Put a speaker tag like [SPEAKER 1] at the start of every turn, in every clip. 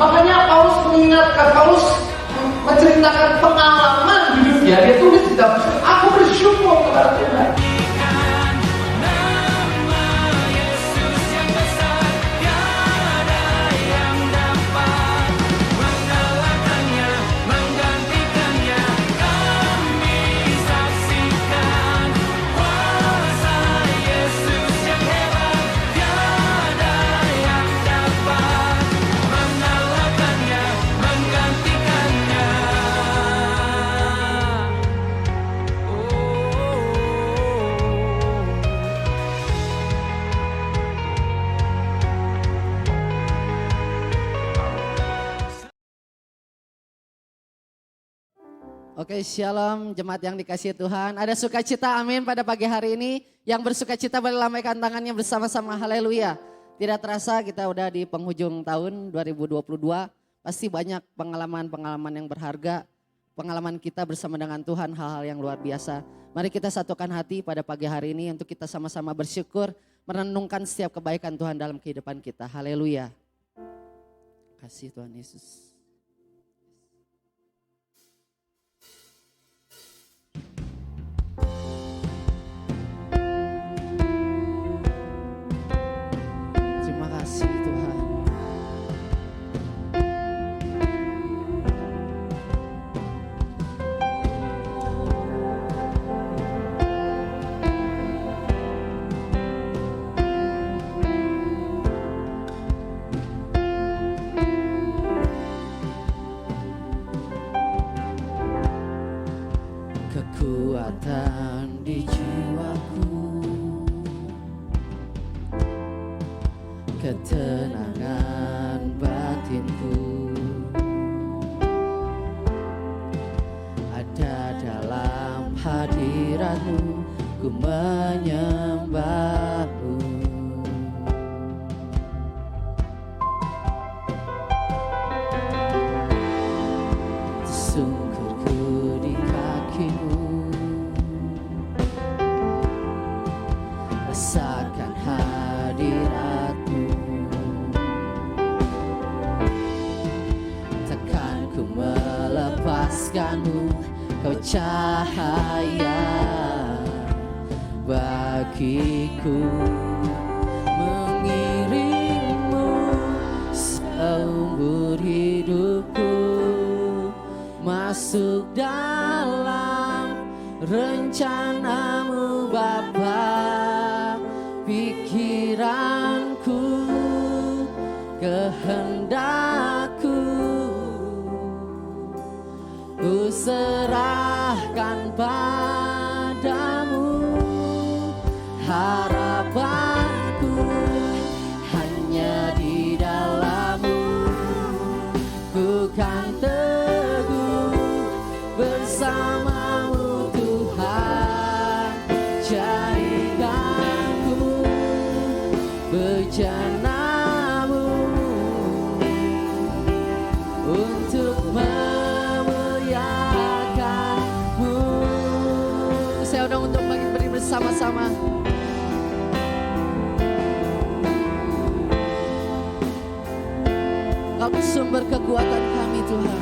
[SPEAKER 1] Makanya Paulus mengingatkan, Paulus menceritakan pengalaman hidupnya. Dia tulis di dalam surat, aku bersyukur kepada Tuhan.
[SPEAKER 2] Oke, shalom jemaat yang dikasihi Tuhan. Ada sukacita, amin, pada pagi hari ini. Yang bersukacita boleh lambaikan tangannya bersama-sama, haleluya. Tidak terasa kita udah di penghujung tahun 2022. Pasti banyak pengalaman-pengalaman yang berharga. Pengalaman kita bersama dengan Tuhan, hal-hal yang luar biasa. Mari kita satukan hati pada pagi hari ini untuk kita sama-sama bersyukur. Merenungkan setiap kebaikan Tuhan dalam kehidupan kita, haleluya. Kasih Tuhan Yesus. Kekuatan di jiwaku, ketenangan batinku, ada dalam hadirat-Mu, ku menyembah-Mu. Tersungkurku di kaki-Mu, rasakan hadirat-Mu, takkan ku melepaskan-Mu, Kau cahaya bagiku, mengiringmu seumur hidupku, masuk dalam rencana-Mu Bapa. Pikiranku, kehendakku, ku serahkan padamu. Harapanku hanya di dalam-Mu, ku kan teguh bersama-Mu Tuhan. Jadikanku bejana-Mu untuk memuliakan-Mu. Saya undang untuk beri bersama-sama. Kau sumber kekuatan kami Tuhan.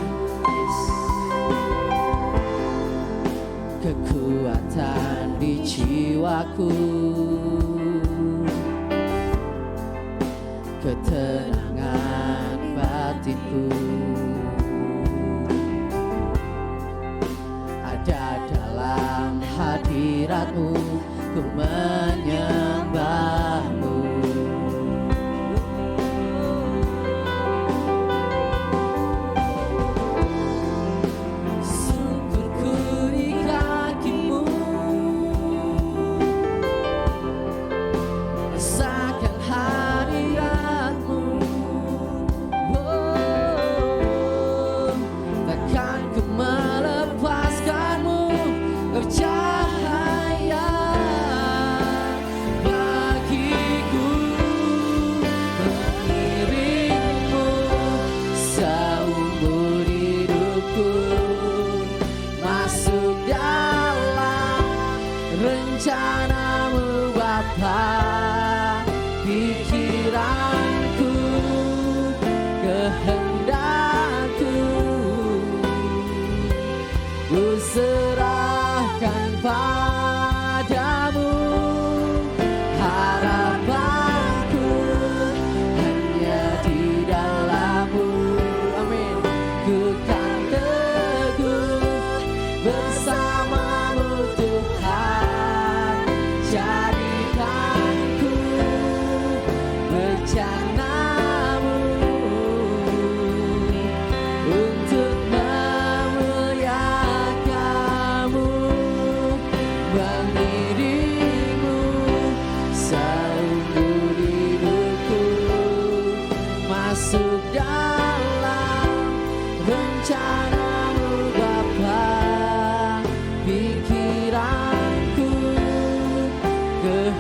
[SPEAKER 2] Kekuatan di jiwaku, ketenangan batinku, ada dalam hadirat-Mu, ku menyembah-Mu. Sungkurku di kaki-Mu, rasakan hadirat-Mu, oh, takkan ku melepaskan-Mu, Kau cahaya bagiku, mengiringmu seumur hidupku, masuk dalam rencana-Mu Bapa. Pikiranku, kehendak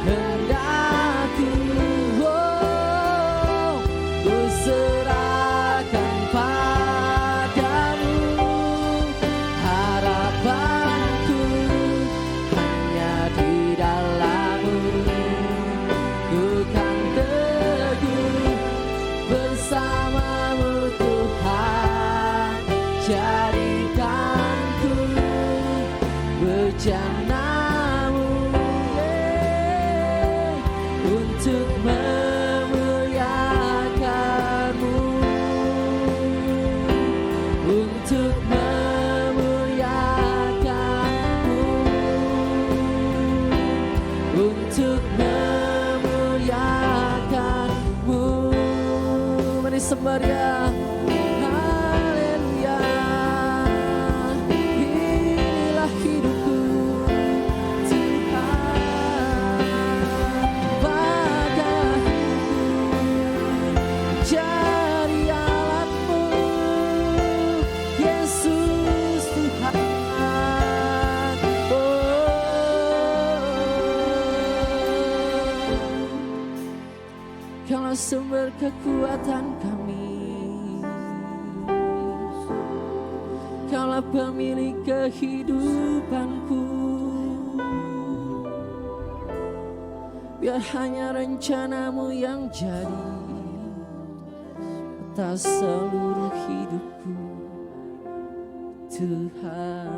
[SPEAKER 2] Hendakku ku serahkan padamu, harapanku hanya di dalam-Mu. Ku kan teguh bersama-Mu Tuhan, jadikanku bejana-Mu untuk memuliakan-Mu, untuk memuliakan-Mu, untuk memuliakan-Mu. Mari sembah Dia. Haleluya. Inilah hidupku Tuhan, pakaiku jadi alat-Mu, Yesus Tuhan. Kaulah sumber kekuatan kami, Kaulah pemilik kehidupanku. Biar hanya rencana-Mu yang jadi atas seluruh hidupku Tuhan.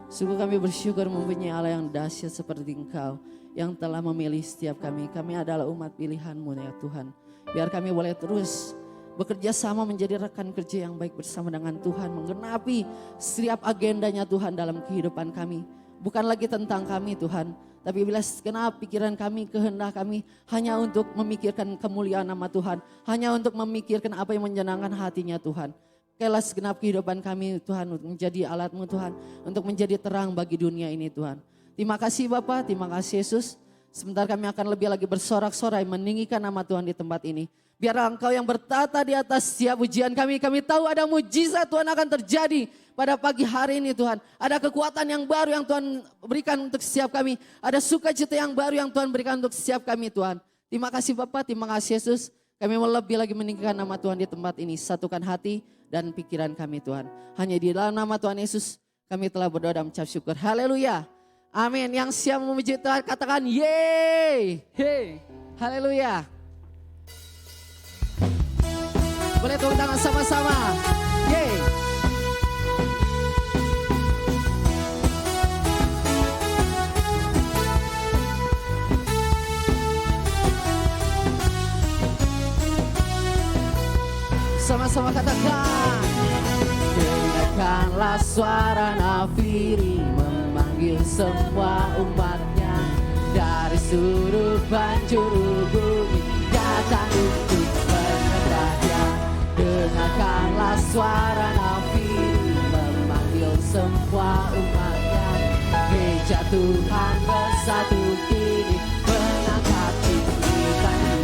[SPEAKER 2] Sungguh kami bersyukur mempunyai Allah yang dahsyat seperti Engkau, yang telah memilih setiap kami. Kami adalah umat pilihan-Mu ya Tuhan. Biar kami boleh terus bekerja sama menjadi rekan kerja yang baik bersama dengan Tuhan, menggenapi setiap agendanya Tuhan dalam kehidupan kami. Bukan lagi tentang kami Tuhan, tapi bila segenap pikiran kami, kehendak kami hanya untuk memikirkan kemuliaan nama Tuhan, hanya untuk memikirkan apa yang menyenangkan hatinya Tuhan. Kailah segenap kehidupan kami Tuhan untuk menjadi alat-Mu Tuhan, untuk menjadi terang bagi dunia ini Tuhan. Terima kasih Bapa, terima kasih Yesus. Sebentar kami akan lebih lagi bersorak-sorai meninggikan nama Tuhan di tempat ini. Biarlah Engkau yang bertata di atas setiap ujian kami. Kami tahu ada mujizat Tuhan akan terjadi pada pagi hari ini Tuhan. Ada kekuatan yang baru yang Tuhan berikan untuk setiap kami. Ada sukacita yang baru yang Tuhan berikan untuk setiap kami Tuhan. Terima kasih Bapa, terima kasih Yesus. Kami mau lebih lagi meninggikan nama Tuhan di tempat ini. Satukan hati dan pikiran kami Tuhan. Hanya di dalam nama Tuhan Yesus kami telah berdoa dan mengucap syukur. Haleluya. Amin. Yang siap memuji Tuhan katakan yeay. Hey. Haleluya. Boleh tepuk tangan sama-sama. Yeay. Sama-sama katakan. Dengarkanlah suara nafiri memanggil semua umatnya dari seluruh penjuru bumi datang untuk menyembahnya. Dengarkanlah suara nafiri memanggil semua umatnya. Gereja Tuhan bersatu kini mengangkat titipan,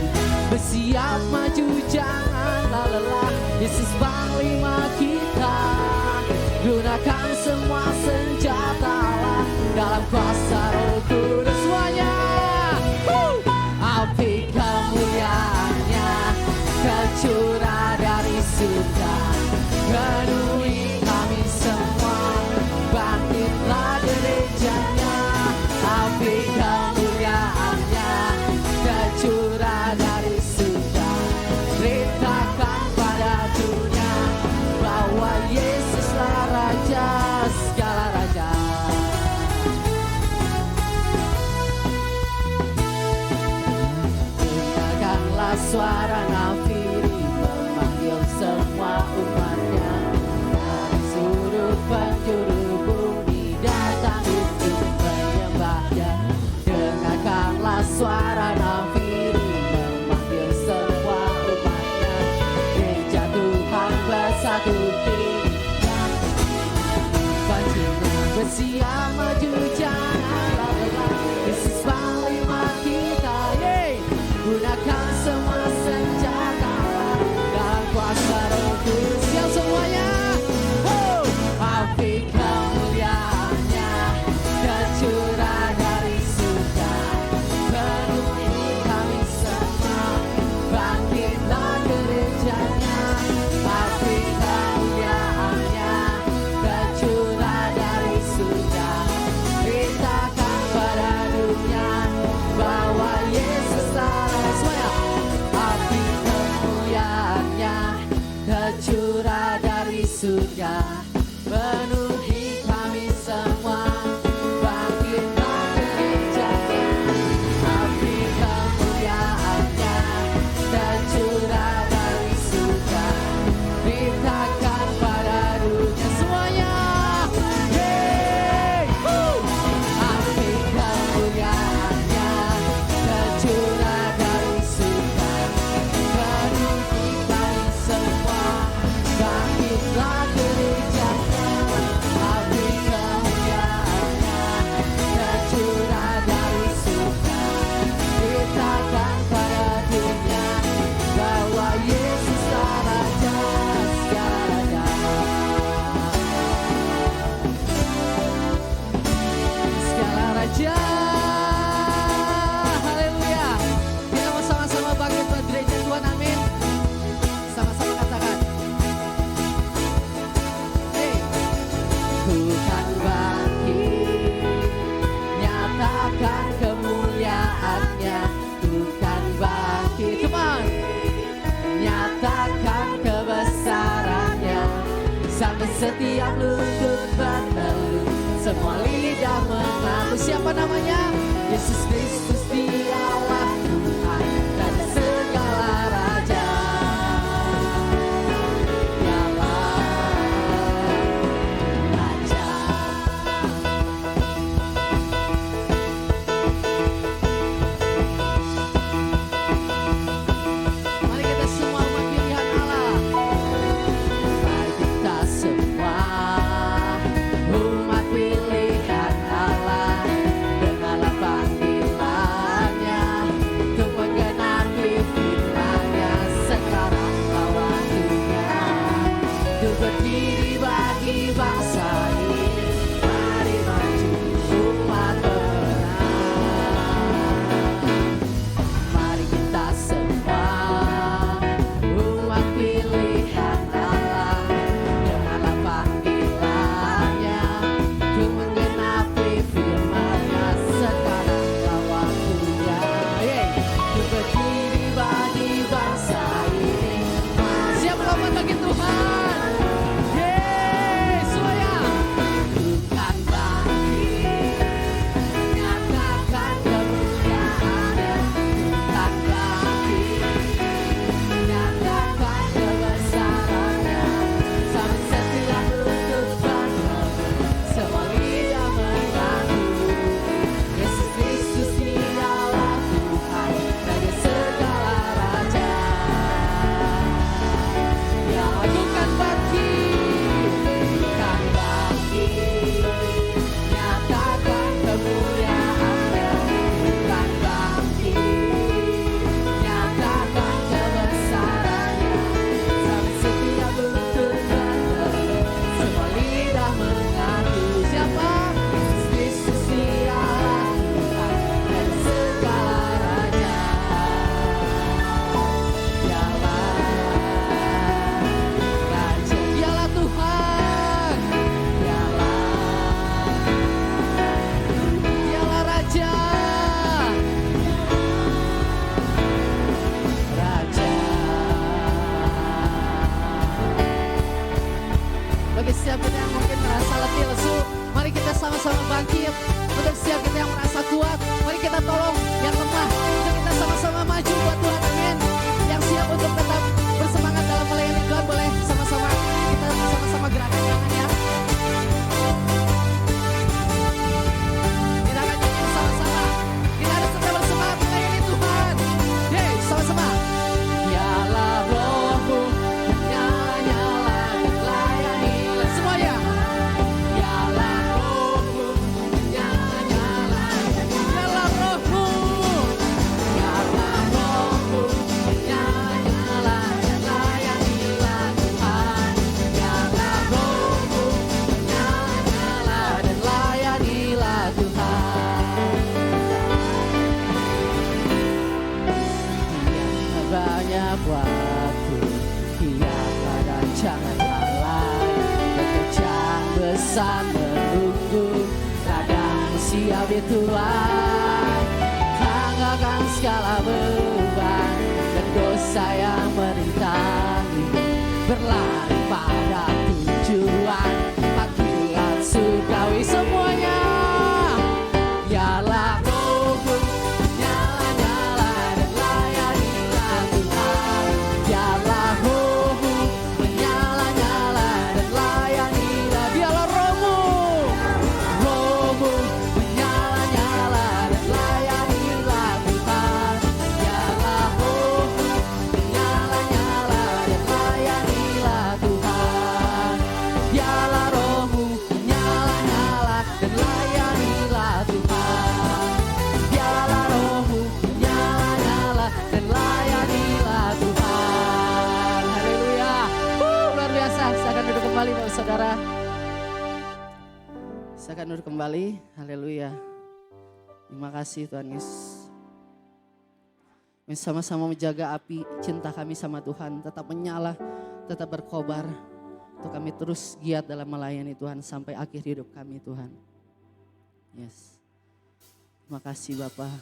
[SPEAKER 2] bersiap maju janganlah lelah. Yesus panglima kita, gunakan semua senjata dalam kuasa Roh Kudus semuanya. Api kemuliaannya tercurah dari surga, penuhi kami semua, bangkitlah gerejanya. Api kemuliaannya tercurah dari surga, beritakan pada dunia bahwa Yesuslah Raja segala raja. Dengarkanlah suara nafiri memanggil semua umatnya dari seluruh penjuru bumi datang untuk menyembahnya. Dengarkanlah suara nafiri memanggil semua umatnya. Gereja Tuhan bersatu kini bersiap maju janganlah lelah. Yesus panglima kita, yeay. Gunakan semua senjata dalam kuasa Roh Kudus. Siap semuanya. Api kemuliaannya tercurah dari surga, setiap lutut bertelut, semua lidah mengaku. Siapa namanya? Yesus Kristus, Dialah Tuhan dari segala raja.
[SPEAKER 3] Tuhan, tanggalkan segala beban dan dosa yang merintangi, berlari pada tujuan panggilan surgawi semuanya. Biarlah rohmu nyala-nyala dan layanilah Tuhan. Biarlah rohmu menyala-nyala dan layanilah. Biarlah rohmu menyala-nyala dan layanilah Tuhan. Biarlah rohmu menyala-nyala dan layanilah Tuhan. Biarlah rohmu menyala-nyala dan layanilah Tuhan. Biarlah rohmu menyala-nyala dan layanilah Tuhan. Haleluya. Luar biasa. Saya akan duduk kembali Bapak Saudara. Saya akan duduk kembali. Haleluya. Terima kasih Tuhan Yesus. Kami sama-sama menjaga api cinta kami sama Tuhan. Tetap menyala, tetap berkobar. Untuk kami terus giat dalam melayani Tuhan sampai akhir hidup kami Tuhan. Yes. Terima kasih Bapak.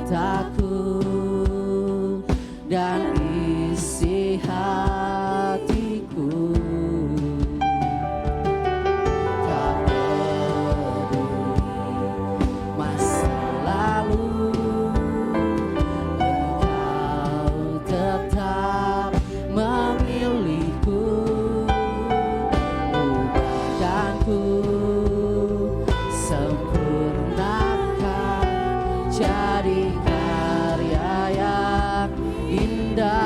[SPEAKER 3] ceritaku dan isi hatiku. Tak peduli masa lalu, Engkau tetap memilihku. Ubahkanku, sempurnakan jadi karya yang indah.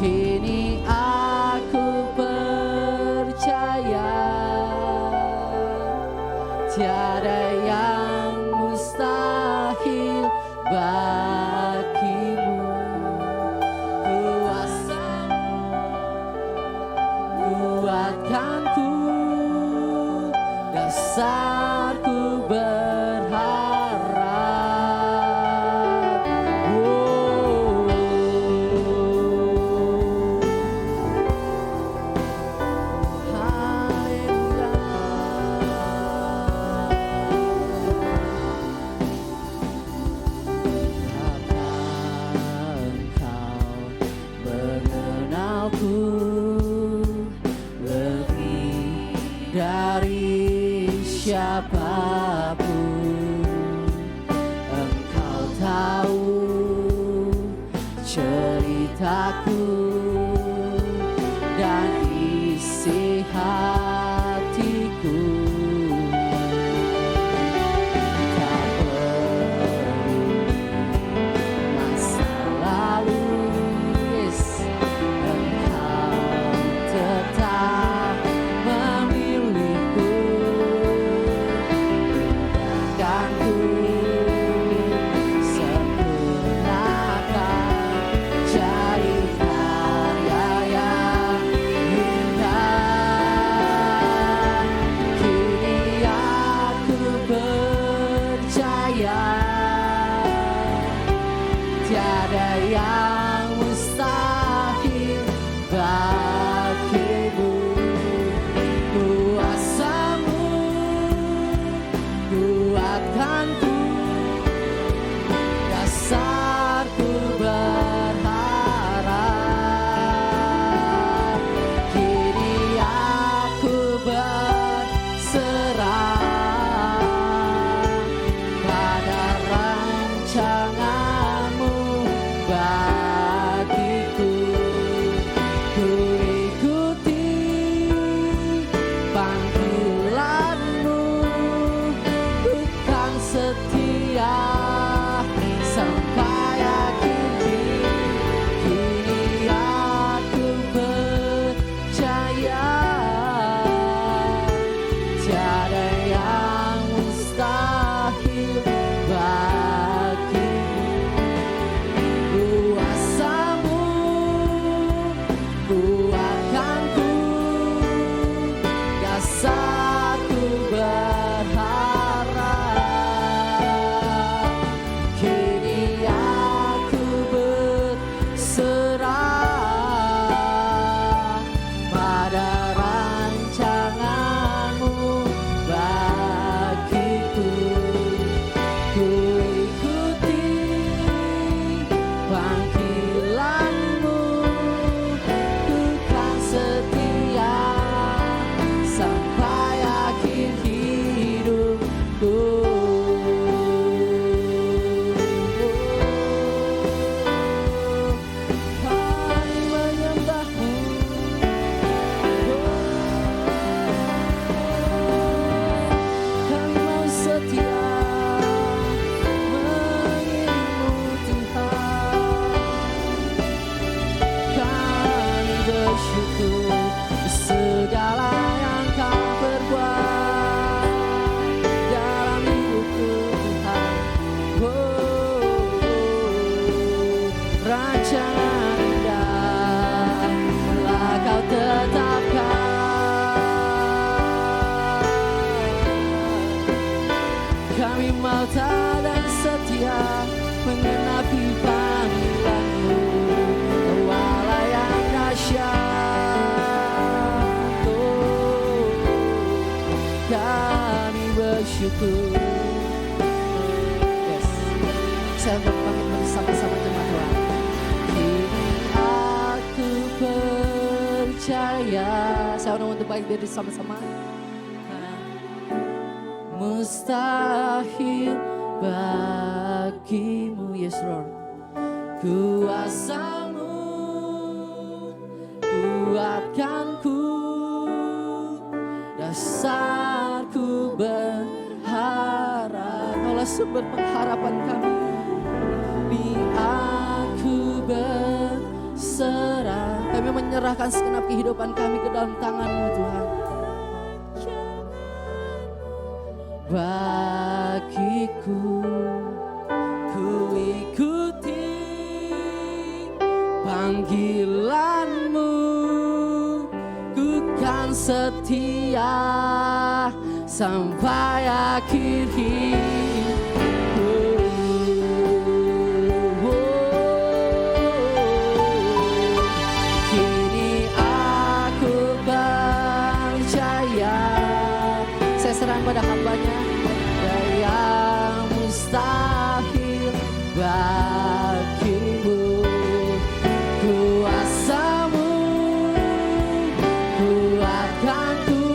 [SPEAKER 3] Kini aku percaya tiada yang mustahil bagimu. Kuasamu kuatkanku, dasarku berharap. Oh. Mengenalku lebih dari siapapun. Engkau tahu ceritaku dan isi hatiku. Tak peduli masa lalu, yes, Engkau tetap memilihku. Ubahkanku, sempurnakan jadi karya yang indah. Kini aku percaya tiada yang mustahil bagimu. Kuasamu kuatkanku, dasarku berharap. Kini aku berserah pada rancanganmu bagiku. Ku ikuti panggilanmu, bukan setia sampai akhir hidup. Kini aku percaya tiada yang mustahil bagimu. Kuasamu kuatkanku, dasarku berharap. Kini aku berserah pada rancanganmu bagiku. Ku ikuti panggilanmu, bukan setia sampai akhir hidupku. Kami menyembahmu, kami mau setia mengiringmu Tuhan. Kami bersyukur segala yang Kau perbuat dalam hidupku Tuhan. Rancangan indah telah Kau tetapkan. Kami mau taat dan setia menggenapi panggilanmu, Allah yang dahsyat. Kami bersyukur
[SPEAKER 2] saya untuk bangkit bersama-sama jemaat Tuhan. Kini aku percaya. Saya untuk bangkit bersama-sama. Mustahil bagimu, yes Lord. Kuasamu kuatkanku, dasarku berharap. Kaulah sumber pengharapan kami. Di aku berserah, kami menyerahkan segenap kehidupan kami ke dalam tangan-Mu Tuhan. Bagiku ku ikuti panggilan-Mu, ku kan setia sampai akhir hidupku. Kini aku percaya, saya serahkan pada hamba-Nya, yang mustahil bagimu. Kuasa-Mu kuatkanku,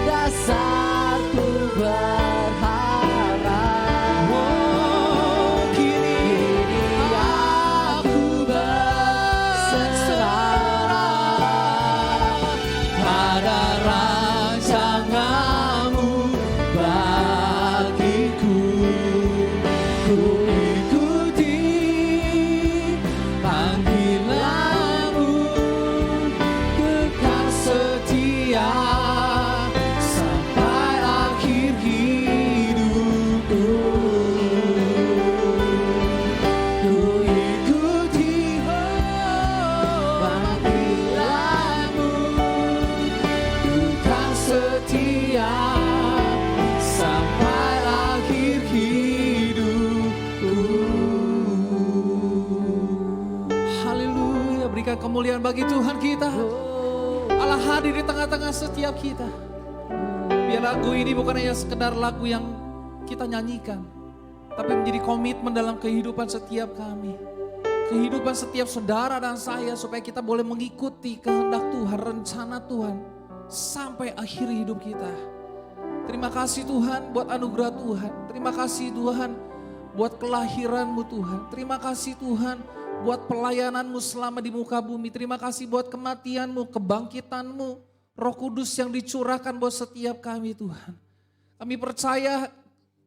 [SPEAKER 2] dasarku berharap.
[SPEAKER 1] Oh, kini
[SPEAKER 2] aku berserah pada rancangan-Mu bagiku. Ku ikuti panggilan-Mu, ku kan setia sampai akhir hidupku. Ku ikuti panggilan-Mu, ku kan setia sampai akhir hidupku.
[SPEAKER 1] Haleluya, berikan kemuliaan bagi Tuhan kita. Allah hadir di tengah-tengah setiap kita. Biar lagu ini bukan hanya sekedar lagu yang kita nyanyikan, tapi menjadi komitmen dalam kehidupan setiap kami. Kehidupan setiap saudara dan saya, supaya kita boleh mengikuti kehendak Tuhan, rencana Tuhan sampai akhir hidup kita. Terima kasih Tuhan buat anugerah Tuhan. Terima kasih Tuhan buat kelahiran-Mu Tuhan. Terima kasih Tuhan buat pelayanan-Mu selama di muka bumi. Terima kasih buat kematian-Mu, kebangkitan-Mu, Roh Kudus yang dicurahkan buat setiap kami Tuhan. Kami percaya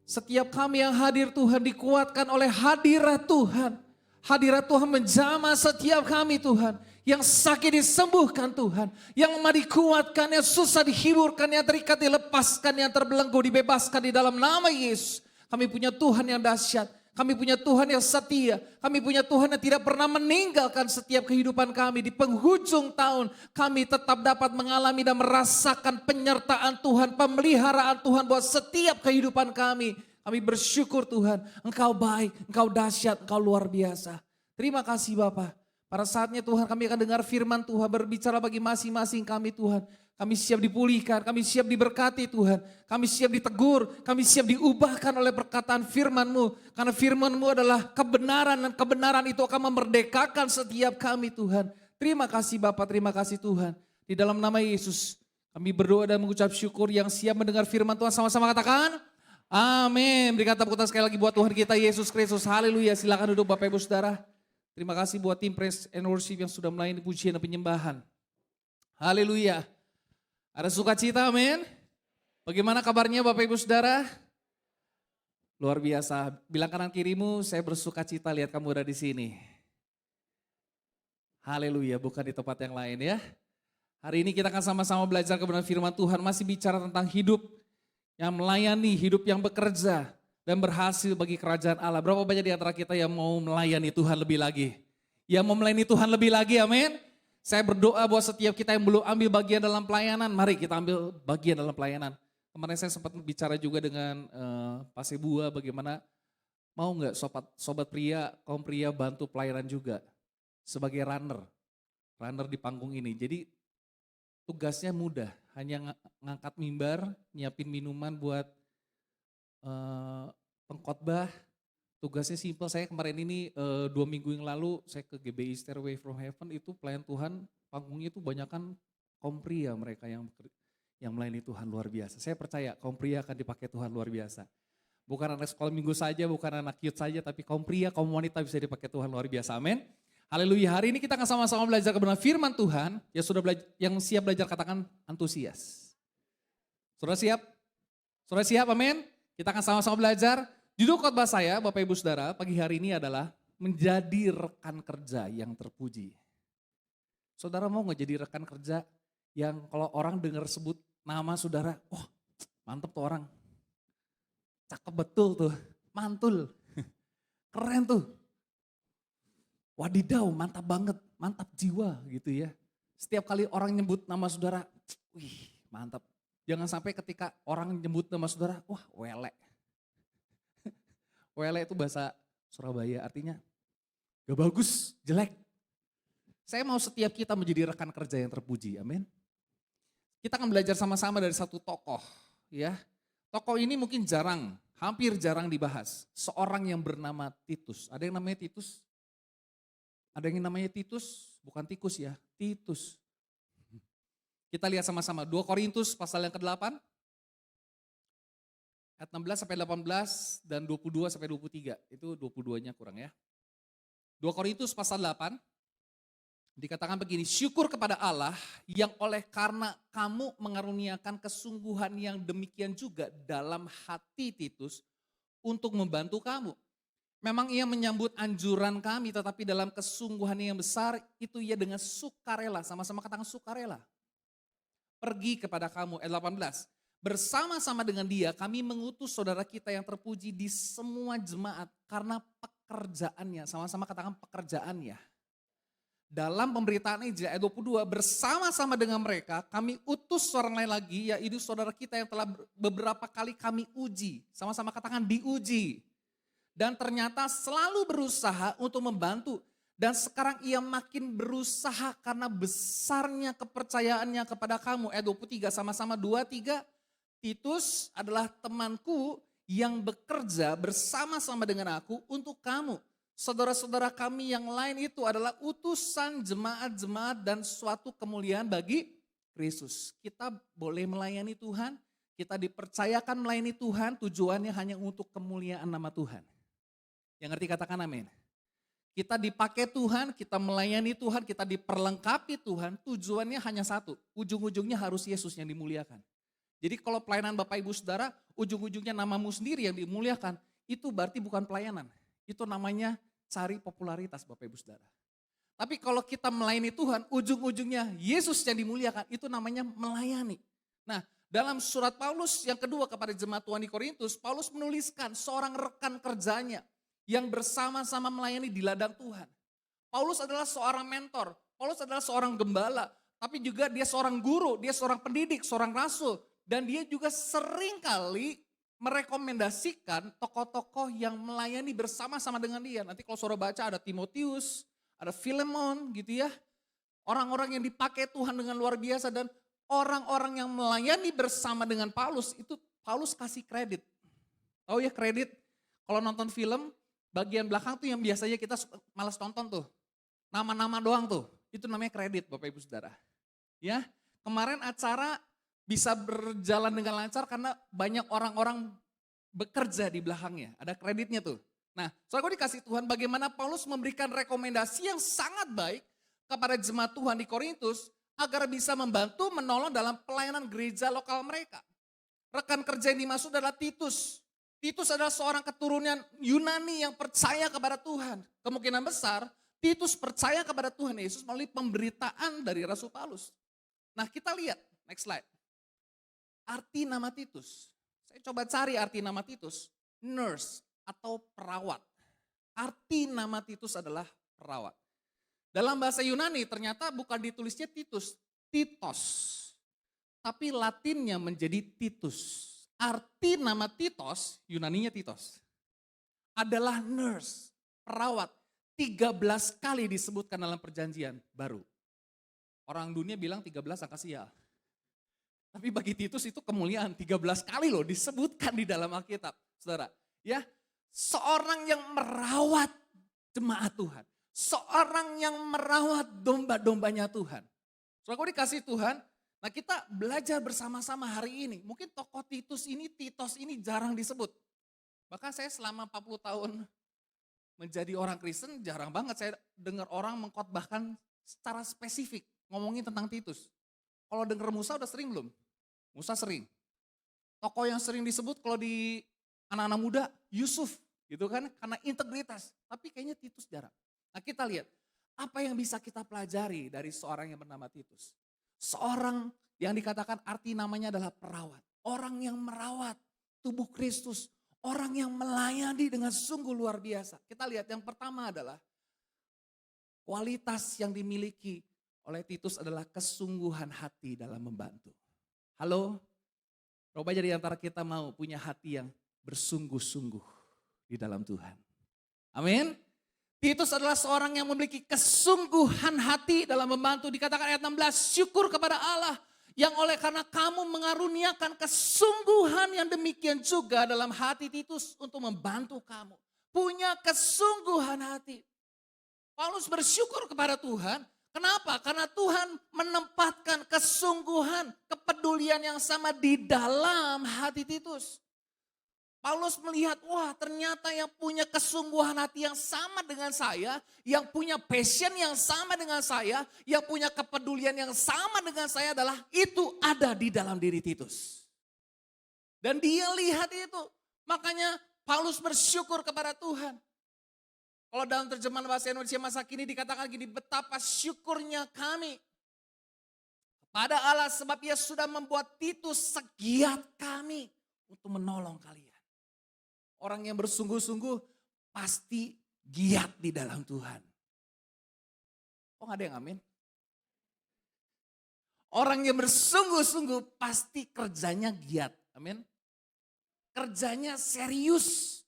[SPEAKER 1] setiap kami yang hadir Tuhan dikuatkan oleh hadirat Tuhan. Hadirat Tuhan menjamah setiap kami Tuhan. Yang sakit disembuhkan Tuhan. Yang lemah dikuatkan, yang susah dihiburkan, yang terikat dilepaskan, yang terbelenggu dibebaskan di dalam nama Yesus. Kami punya Tuhan yang dahsyat. Kami punya Tuhan yang setia. Kami punya Tuhan yang tidak pernah meninggalkan setiap kehidupan kami. Di penghujung tahun kami tetap dapat mengalami dan merasakan penyertaan Tuhan, pemeliharaan Tuhan buat setiap kehidupan kami. Kami bersyukur Tuhan, Engkau baik, Engkau dahsyat, Engkau luar biasa. Terima kasih Bapa. Pada saatnya Tuhan kami akan dengar firman Tuhan berbicara bagi masing-masing kami Tuhan. Kami siap dipulihkan, kami siap diberkati Tuhan. Kami siap ditegur, kami siap diubahkan oleh perkataan firman-Mu. Karena firman-Mu adalah kebenaran dan kebenaran itu akan memerdekakan setiap kami Tuhan. Terima kasih Bapa, terima kasih Tuhan. Di dalam nama Yesus kami berdoa dan mengucap syukur. Yang siap mendengar firman Tuhan sama-sama katakan amin. Berikan tepuk tangan sekali lagi buat Tuhan kita Yesus Kristus. Haleluya. Silakan duduk Bapak Ibu Saudara. Terima kasih buat tim Praise and Worship yang sudah melayani pujian dan penyembahan. Haleluya. Ada sukacita, amin. Bagaimana kabarnya Bapak Ibu Saudara? Luar biasa. Bilang kanan kirimu, saya bersukacita lihat kamu ada di sini. Haleluya, bukan di tempat yang lain ya. Hari ini kita akan sama-sama belajar kebenaran firman Tuhan. Masih bicara tentang hidup yang melayani, hidup yang bekerja dan berhasil bagi kerajaan Allah. Berapa banyak di antara kita yang mau melayani Tuhan lebih lagi? Yang mau melayani Tuhan lebih lagi, amin. Saya berdoa buat setiap kita yang belum ambil bagian dalam pelayanan, mari kita ambil bagian dalam pelayanan. Kemarin saya sempat bicara juga dengan Pak Sebua bagaimana mau nggak sobat pria, kaum pria bantu pelayanan juga sebagai runner di panggung ini. Jadi tugasnya mudah, hanya ngangkat mimbar, nyiapin minuman buat pengkhotbah, Tugasnya simple, saya kemarin ini 2 minggu yang lalu saya ke GBI Stairway from Heaven, itu pelayan Tuhan, panggungnya itu banyakan kaum pria mereka yang melayani Tuhan luar biasa. Saya percaya kaum pria akan dipakai Tuhan luar biasa. Bukan anak sekolah minggu saja, bukan anak youth saja, tapi kaum pria, kaum wanita bisa dipakai Tuhan luar biasa. Amin. Haleluya. Hari ini kita akan sama-sama belajar kebenaran firman Tuhan. Yang siap belajar katakan antusias. Saudara siap? Saudara siap? Amin. Kita akan sama-sama belajar. Judul khotbah saya, Bapak Ibu Saudara, pagi hari ini adalah menjadi rekan kerja yang terpuji. Saudara mau nggak jadi rekan kerja yang kalau orang dengar sebut nama saudara, wah mantep tuh orang. Cakep betul tuh, mantul, keren tuh. Wadidaw, mantap banget, mantap jiwa gitu ya. Setiap kali orang nyebut nama saudara, wih mantap. Jangan sampai ketika orang nyebut nama saudara, wah wele. Wele itu bahasa Surabaya, artinya gak bagus, jelek. Saya mau setiap kita menjadi rekan kerja yang terpuji, amin. Kita akan belajar sama-sama dari satu tokoh, ya. Tokoh ini mungkin hampir jarang dibahas. Seorang yang bernama Titus. Ada yang namanya Titus? Ada yang namanya Titus? Bukan tikus ya, Titus. Kita lihat sama-sama 2 Korintus pasal yang ke-8. Ayat 16 sampai 18 dan 22 sampai 23. Itu 22-nya kurang ya. 2 Korintus pasal 8. Dikatakan begini, syukur kepada Allah yang oleh karena kamu mengaruniakan kesungguhan yang demikian juga dalam hati Titus untuk membantu kamu. Memang ia menyambut anjuran kami tetapi dalam kesungguhan yang besar itu ia dengan sukarela. Sama-sama katakan sukarela. Pergi kepada kamu, ayat 18. Bersama-sama dengan dia kami mengutus saudara kita yang terpuji di semua jemaat karena pekerjaannya. Sama-sama katakan pekerjaannya. Dalam pemberitaan Injil ayat 22, bersama-sama dengan mereka kami utus seorang lain lagi, yaitu saudara kita yang telah beberapa kali kami uji. Sama-sama katakan diuji. Dan ternyata selalu berusaha untuk membantu. Dan sekarang ia makin berusaha karena besarnya kepercayaannya kepada kamu. Ayat 23, sama-sama 2, 3. Titus adalah temanku yang bekerja bersama-sama dengan aku untuk kamu. Saudara-saudara kami yang lain itu adalah utusan jemaat-jemaat dan suatu kemuliaan bagi Kristus. Kita boleh melayani Tuhan, kita dipercayakan melayani Tuhan, tujuannya hanya untuk kemuliaan nama Tuhan. Yang ngerti katakan amin. Kita dipakai Tuhan, kita melayani Tuhan, kita diperlengkapi Tuhan, tujuannya hanya satu. Ujung-ujungnya harus Yesus yang dimuliakan. Jadi kalau pelayanan Bapak Ibu Saudara, ujung-ujungnya namamu sendiri yang dimuliakan, itu berarti bukan pelayanan. Itu namanya cari popularitas Bapak Ibu Saudara. Tapi kalau kita melayani Tuhan, ujung-ujungnya Yesus yang dimuliakan, itu namanya melayani. Nah, dalam surat Paulus yang kedua kepada jemaat Tuhan di Korintus, Paulus menuliskan seorang rekan kerjanya yang bersama-sama melayani di ladang Tuhan. Paulus adalah seorang mentor, Paulus adalah seorang gembala, tapi juga dia seorang guru, dia seorang pendidik, seorang rasul. Dan dia juga seringkali merekomendasikan tokoh-tokoh yang melayani bersama-sama dengan dia. Nanti kalau saudara baca ada Timotius, ada Filemon gitu ya. Orang-orang yang dipakai Tuhan dengan luar biasa dan orang-orang yang melayani bersama dengan Paulus, itu Paulus kasih kredit. Tahu ya kredit? Kalau nonton film, bagian belakang tuh yang biasanya kita malas tonton tuh. Nama-nama doang tuh. Itu namanya kredit Bapak Ibu Saudara. Ya, kemarin acara bisa berjalan dengan lancar karena banyak orang-orang bekerja di belakangnya. Ada kreditnya tuh. Nah, soalnya dikasih Tuhan bagaimana Paulus memberikan rekomendasi yang sangat baik kepada jemaat Tuhan di Korintus agar bisa membantu menolong dalam pelayanan gereja lokal mereka. Rekan kerja yang dimaksud adalah Titus. Titus adalah seorang keturunan Yunani yang percaya kepada Tuhan. Kemungkinan besar Titus percaya kepada Tuhan Yesus melalui pemberitaan dari Rasul Paulus. Nah, kita lihat, next slide. Arti nama Titus. Saya coba cari arti nama Titus. Nurse atau perawat. Arti nama Titus adalah perawat. Dalam bahasa Yunani ternyata bukan ditulisnya Titus, Titos. Tapi Latinnya menjadi Titus. Arti nama Titos, Yunaninya Titos, adalah nurse, perawat. 13 kali disebutkan dalam perjanjian baru. Orang dunia bilang 13 angka sial. Tapi bagi Titus itu kemuliaan 13 kali loh disebutkan di dalam Alkitab. Saudara, ya Seorang yang merawat jemaat Tuhan. Seorang yang merawat domba-dombanya Tuhan. Soalnya dikasih Tuhan, nah kita belajar bersama-sama hari ini. Mungkin tokoh Titus ini jarang disebut. Bahkan saya selama 40 tahun menjadi orang Kristen, jarang banget saya dengar orang mengkhotbahkan secara spesifik. Ngomongin tentang Titus. Kalau dengar Musa udah sering belum? Musa sering. Tokoh yang sering disebut kalau di anak-anak muda, Yusuf. Gitu kan, karena integritas. Tapi kayaknya Titus jarang. Nah kita lihat, apa yang bisa kita pelajari dari seorang yang bernama Titus. Seorang yang dikatakan arti namanya adalah perawat. Orang yang merawat tubuh Kristus. Orang yang melayani dengan sungguh luar biasa. Kita lihat yang pertama adalah kualitas yang dimiliki oleh Titus adalah kesungguhan hati dalam membantu. Halo, coba jadi antara kita mau punya hati yang bersungguh-sungguh di dalam Tuhan. Amin. Titus adalah seorang yang memiliki kesungguhan hati dalam membantu. Dikatakan ayat 16, syukur kepada Allah yang oleh karena kamu mengaruniakan kesungguhan yang demikian juga dalam hati Titus untuk membantu kamu. Punya kesungguhan hati. Paulus bersyukur kepada Tuhan. Kenapa? Karena Tuhan menempatkan kesungguhan, kepedulian yang sama di dalam hati Titus. Paulus melihat, wah ternyata yang punya kesungguhan hati yang sama dengan saya, yang punya passion yang sama dengan saya, yang punya kepedulian yang sama dengan saya adalah itu ada di dalam diri Titus. Dan dia lihat itu, makanya Paulus bersyukur kepada Tuhan. Kalau dalam terjemahan bahasa Indonesia masa kini dikatakan gini, betapa syukurnya kami kepada Allah sebab Ia sudah membuat Titus segiat kami untuk menolong kalian. Orang yang bersungguh-sungguh pasti giat di dalam Tuhan. Oh gak ada yang amin? Orang yang bersungguh-sungguh pasti kerjanya giat. Amin. Kerjanya serius.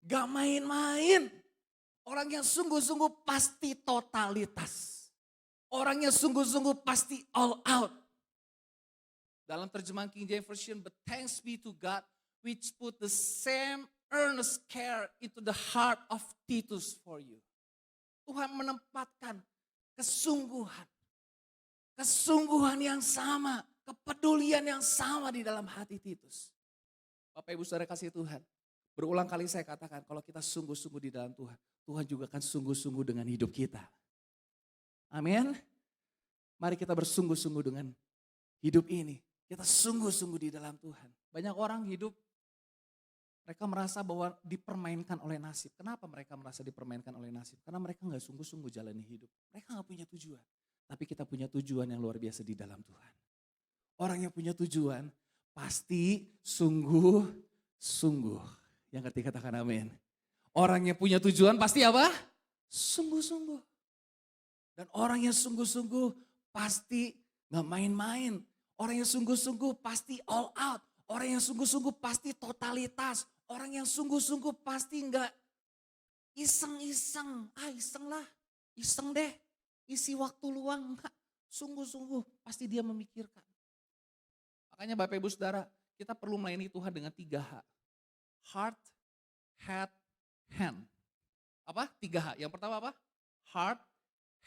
[SPEAKER 1] Gak main-main. Orang yang sungguh-sungguh pasti totalitas. Orang yang sungguh-sungguh pasti all out. Dalam terjemahan King James Version, but thanks be to God which put the same earnest care into the heart of Titus for you. Tuhan menempatkan kesungguhan. Kesungguhan yang sama, kepedulian yang sama di dalam hati Titus. Bapak Ibu Saudara kasih Tuhan. Berulang kali saya katakan kalau kita sungguh-sungguh di dalam Tuhan, Tuhan juga akan sungguh-sungguh dengan hidup kita. Amin. Mari kita bersungguh-sungguh dengan hidup ini. Kita sungguh-sungguh di dalam Tuhan. Banyak orang hidup, mereka merasa bahwa dipermainkan oleh nasib. Kenapa mereka merasa dipermainkan oleh nasib? Karena mereka gak sungguh-sungguh jalani hidup. Mereka gak punya tujuan. Tapi kita punya tujuan yang luar biasa di dalam Tuhan. Orang yang punya tujuan pasti sungguh-sungguh. Yang ngerti katakan amin. Orang yang punya tujuan pasti apa? Sungguh-sungguh. Dan orang yang sungguh-sungguh pasti gak main-main. Orang yang sungguh-sungguh pasti all out. Orang yang sungguh-sungguh pasti totalitas. Orang yang sungguh-sungguh pasti enggak iseng-iseng. Iseng lah, iseng deh. Isi waktu luang, enggak. Sungguh-sungguh pasti dia memikirkan. Makanya Bapak Ibu Saudara, kita perlu melayani Tuhan dengan 3H. Heart, head, hand. Apa? 3H. Yang pertama apa? Heart,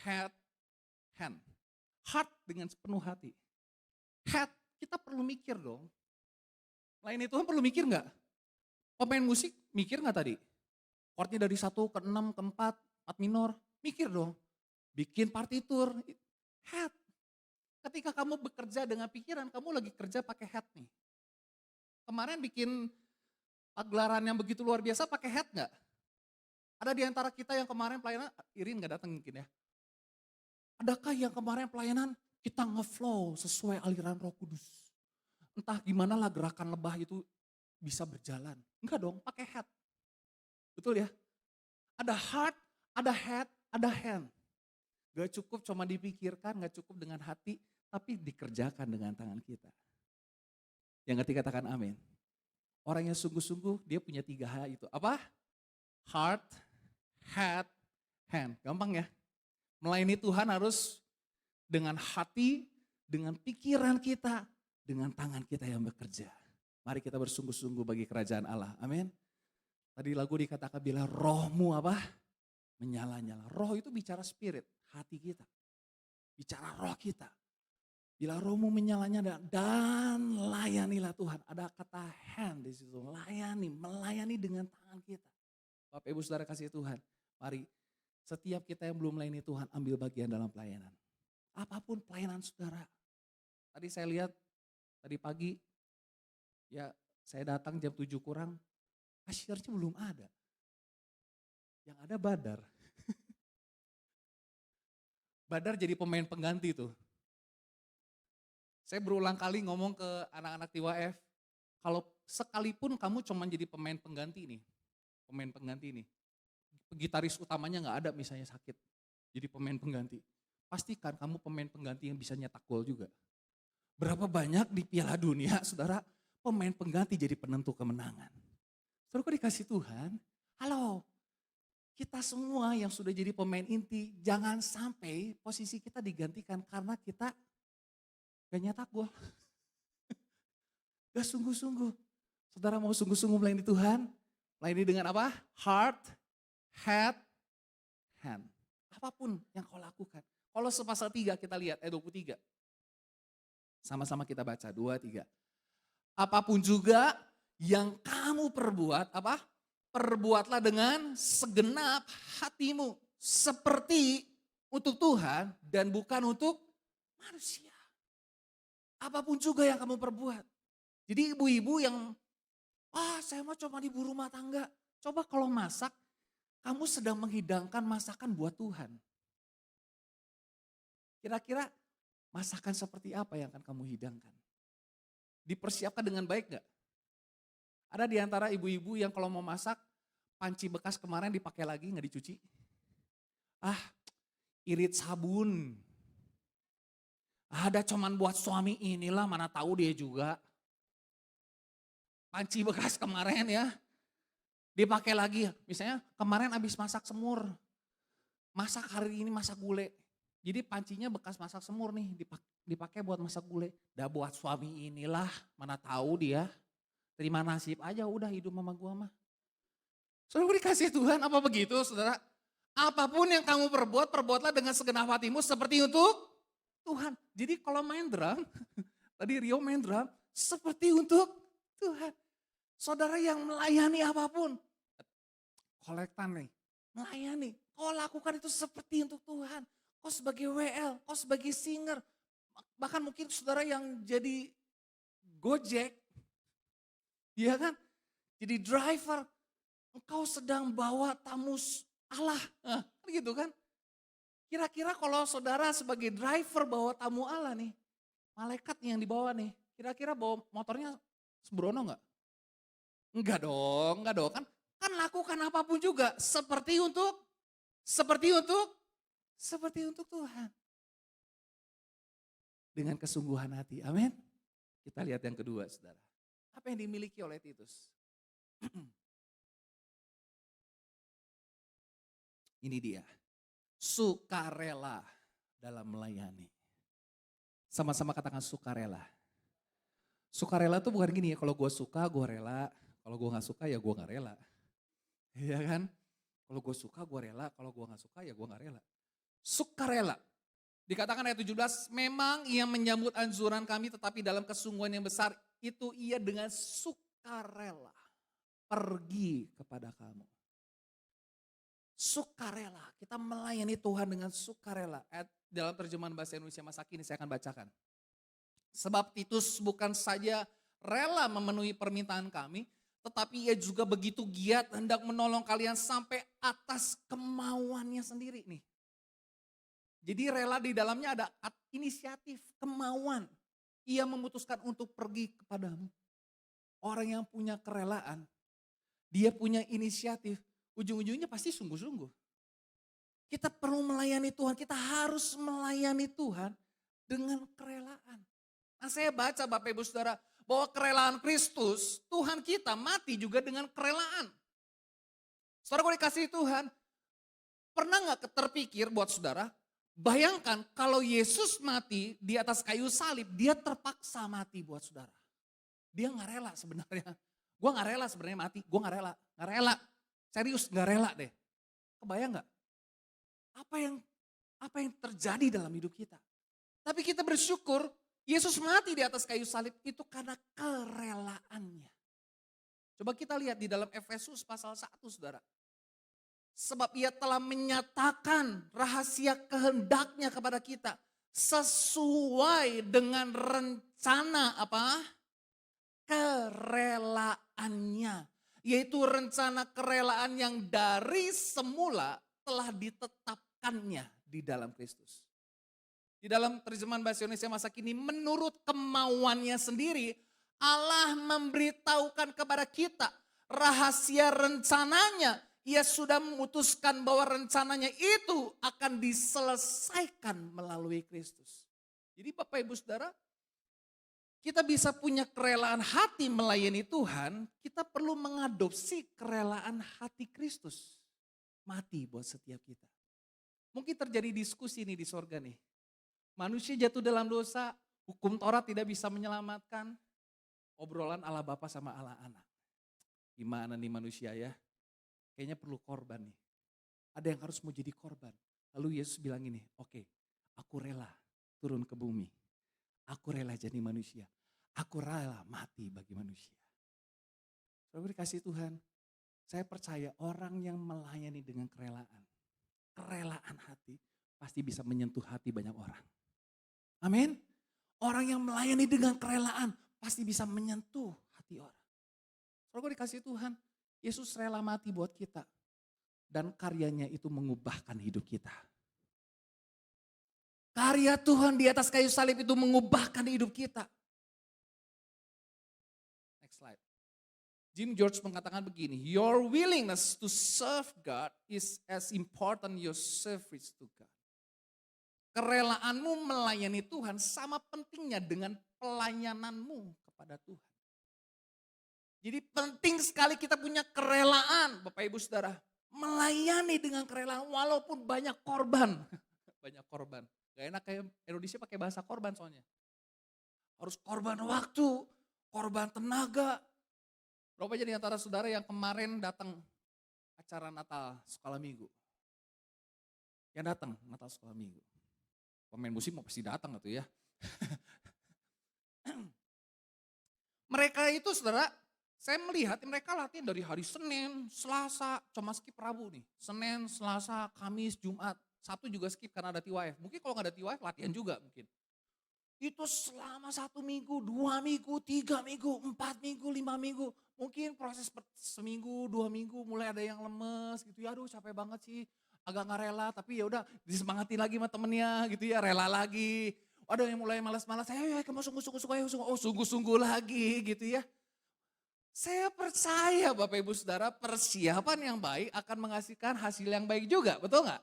[SPEAKER 1] head, hand. Heart dengan sepenuh hati. Head, kita perlu mikir dong. Melayani Tuhan perlu mikir enggak? Pemain musik mikir enggak tadi? Chordnya dari 1 ke 6 ke 4, 4 minor, mikir dong. Bikin partitur, head. Ketika kamu bekerja dengan pikiran, kamu lagi kerja pakai head nih. Kemarin bikin pagelaran yang begitu luar biasa pakai head enggak? Ada di antara kita yang kemarin pelayanan, Irin enggak datang mungkin ya. Adakah yang kemarin pelayanan kita nge-flow sesuai aliran Roh Kudus? Entah gimana lah gerakan lebah itu bisa berjalan. Enggak dong, pakai head. Betul ya? Ada heart, ada head, ada hand. Gak cukup cuma dipikirkan, gak cukup dengan hati, tapi dikerjakan dengan tangan kita. Yang ngerti katakan amin. Orang yang sungguh-sungguh dia punya 3H itu. Apa? Heart, head, hand. Gampang ya? Melayani Tuhan harus dengan hati, dengan pikiran kita, dengan tangan kita yang bekerja. Mari kita bersungguh-sungguh bagi kerajaan Allah. Amin. Tadi lagu dikatakan bila rohmu apa? Menyala-nyala. Roh itu bicara spirit, hati kita. Bicara roh kita. Bila rohmu menyala-nyala dan layanilah Tuhan. Ada kata hand di situ, layani, melayani dengan tangan kita. Bapak Ibu Saudara kasih Tuhan, mari setiap kita yang belum melayani Tuhan ambil bagian dalam pelayanan. Apapun pelayanan saudara. Tadi saya lihat, tadi pagi, ya saya datang jam 7 kurang, kasyirnya belum ada. Yang ada Badar. Badar jadi pemain pengganti tuh. Saya berulang kali ngomong ke anak-anak TYF, kalau sekalipun kamu cuma jadi pemain pengganti nih, gitaris utamanya nggak ada misalnya sakit, jadi pemain pengganti. Pastikan kamu pemain pengganti yang bisa nyetak gol juga. Berapa banyak di Piala Dunia, saudara, pemain pengganti jadi penentu kemenangan. Saudara kok dikasih Tuhan, halo, kita semua yang sudah jadi pemain inti, jangan sampai posisi kita digantikan karena kita gak nyetak gol. Gak sungguh-sungguh. Saudara mau sungguh-sungguh melayani Tuhan, melayani dengan apa? Heart, head, hand. Apapun yang kau lakukan. Kalau sepasal 3 kita lihat, 23. Sama-sama kita baca, 2, 3. Apapun juga yang kamu perbuat, apa? Perbuatlah dengan segenap hatimu. Seperti untuk Tuhan dan bukan untuk manusia. Apapun juga yang kamu perbuat. Jadi ibu-ibu yang, saya mah cuma ibu rumah tangga. Coba kalau masak, kamu sedang menghidangkan masakan buat Tuhan. Kira-kira masakan seperti apa yang akan kamu hidangkan? Dipersiapkan dengan baik gak? Ada di antara ibu-ibu yang kalau mau masak, panci bekas kemarin dipakai lagi gak dicuci. Irit sabun. Ada cuman buat suami inilah, mana tahu dia juga. Panci bekas kemarin ya, dipakai lagi. Misalnya kemarin habis masak semur, masak hari ini masak gulai. Jadi pancinya bekas masak semur nih, dipakai buat masak gulai. Dah buat suami inilah, mana tahu dia. Terima nasib aja udah hidup mama gua mah. Saudara dikasih Tuhan, apa begitu saudara? Apapun yang kamu perbuat, perbuatlah dengan segenap hatimu seperti untuk Tuhan. Jadi kalau main drum, tadi Rio main drum, seperti untuk Tuhan. Saudara yang melayani apapun, kolektan nih, melayani. Kau lakukan itu seperti untuk Tuhan. Kau sebagai WL, kau sebagai singer, bahkan mungkin saudara yang jadi Gojek, ya kan? Jadi driver, engkau sedang bawa tamu Allah, gitu kan? Kira-kira kalau saudara sebagai driver bawa tamu Allah nih, malaikat yang dibawa nih, kira-kira bawa motornya sembrono enggak? Enggak dong, kan lakukan apapun juga seperti untuk Tuhan. Dengan kesungguhan hati, amin. Kita lihat yang kedua saudara. Apa yang dimiliki oleh Titus? Ini dia, sukarela dalam melayani. Sama-sama katakan sukarela. Sukarela itu bukan gini ya, kalau gue suka gue rela, kalau gue gak suka ya gue gak rela. Iya kan? Kalau gue suka gue rela, kalau gue gak suka ya gue gak rela. Sukarela. Dikatakan ayat 17, memang ia menyambut anjuran kami tetapi dalam kesungguhan yang besar itu ia dengan sukarela pergi kepada kamu. Sukarela, kita melayani Tuhan dengan sukarela. Dalam terjemahan bahasa Indonesia masa kini saya akan bacakan. Sebab Titus bukan saja rela memenuhi permintaan kami, tetapi ia juga begitu giat hendak menolong kalian sampai atas kemauannya sendiri nih. Jadi rela di dalamnya ada inisiatif, kemauan. Ia memutuskan untuk pergi kepadamu. Orang yang punya kerelaan, dia punya inisiatif, ujung-ujungnya pasti sungguh-sungguh. Kita perlu melayani Tuhan, kita harus melayani Tuhan dengan kerelaan. Nah saya baca Bapak Ibu Saudara, bahwa kerelaan Kristus, Tuhan kita mati juga dengan kerelaan. Saudara kalau dikasih Tuhan, pernah gak terpikir buat saudara, bayangkan kalau Yesus mati di atas kayu salib, dia terpaksa mati buat saudara. Dia gak rela sebenarnya. Gue gak rela sebenarnya mati, gue gak rela. Gak rela, serius gak rela deh. Kebayang gak? Apa yang terjadi dalam hidup kita? Tapi kita bersyukur Yesus mati di atas kayu salib itu karena kerelaannya. Coba kita lihat di dalam Efesus pasal 1 saudara. Sebab ia telah menyatakan rahasia kehendaknya kepada kita. Sesuai dengan rencana apa? Kerelaannya. Yaitu rencana kerelaan yang dari semula telah ditetapkannya di dalam Kristus. Di dalam terjemahan bahasa Indonesia masa kini, menurut kemauannya sendiri, Allah memberitahukan kepada kita rahasia rencananya. Ia sudah memutuskan bahwa rencananya itu akan diselesaikan melalui Kristus. Jadi Bapak Ibu Saudara, kita bisa punya kerelaan hati melayani Tuhan, kita perlu mengadopsi kerelaan hati Kristus. Mati buat setiap kita. Mungkin terjadi diskusi nih di sorga nih. Manusia jatuh dalam dosa, hukum Taurat tidak bisa menyelamatkan. Obrolan Allah Bapa sama Allah Anak. Gimana nih manusia ya? Kayaknya perlu korban nih. Ada yang harus mau jadi korban. Lalu Yesus bilang gini, oke, aku rela turun ke bumi. Aku rela jadi manusia. Aku rela mati bagi manusia. Saudara dikasih Tuhan, saya percaya orang yang melayani dengan kerelaan hati pasti bisa menyentuh hati banyak orang. Amin. Orang yang melayani dengan kerelaan pasti bisa menyentuh hati orang. Saudara dikasih Tuhan, Yesus rela mati buat kita. Dan karyanya itu mengubahkan hidup kita. Karya Tuhan di atas kayu salib itu mengubahkan hidup kita. Next slide. Jim George mengatakan begini, your willingness to serve God is as important your service to God. Kerelaanmu melayani Tuhan sama pentingnya dengan pelayananmu kepada Tuhan. Jadi penting sekali kita punya kerelaan, Bapak Ibu Saudara. Melayani dengan kerelaan walaupun banyak korban. Banyak korban. Gak enak kayak Indonesia pakai bahasa korban soalnya. Harus korban waktu, korban tenaga. Berapa jadi antara saudara yang kemarin datang acara Natal sekolah minggu? Yang datang Natal sekolah minggu. Pemain musik mau pasti datang gitu ya. Mereka itu saudara, saya melihat mereka latihan dari hari Senin, Selasa, cuma skip Rabu nih. Senin, Selasa, Kamis, Jumat. Sabtu juga skip karena ada TYF. Mungkin kalau gak ada TYF latihan juga mungkin. Itu selama 1 minggu, 2 minggu, 3 minggu, 4 minggu, 5 minggu. Mungkin proses seminggu, 2 minggu mulai ada yang lemes gitu ya. Aduh capek banget sih, agak gak rela. Tapi ya udah disemangatin lagi sama temennya gitu ya, rela lagi. Ada yang mulai malas-malas, ayo kamu sungguh-sungguh lagi gitu ya. Saya percaya Bapak Ibu Saudara persiapan yang baik akan menghasilkan hasil yang baik juga, betul gak?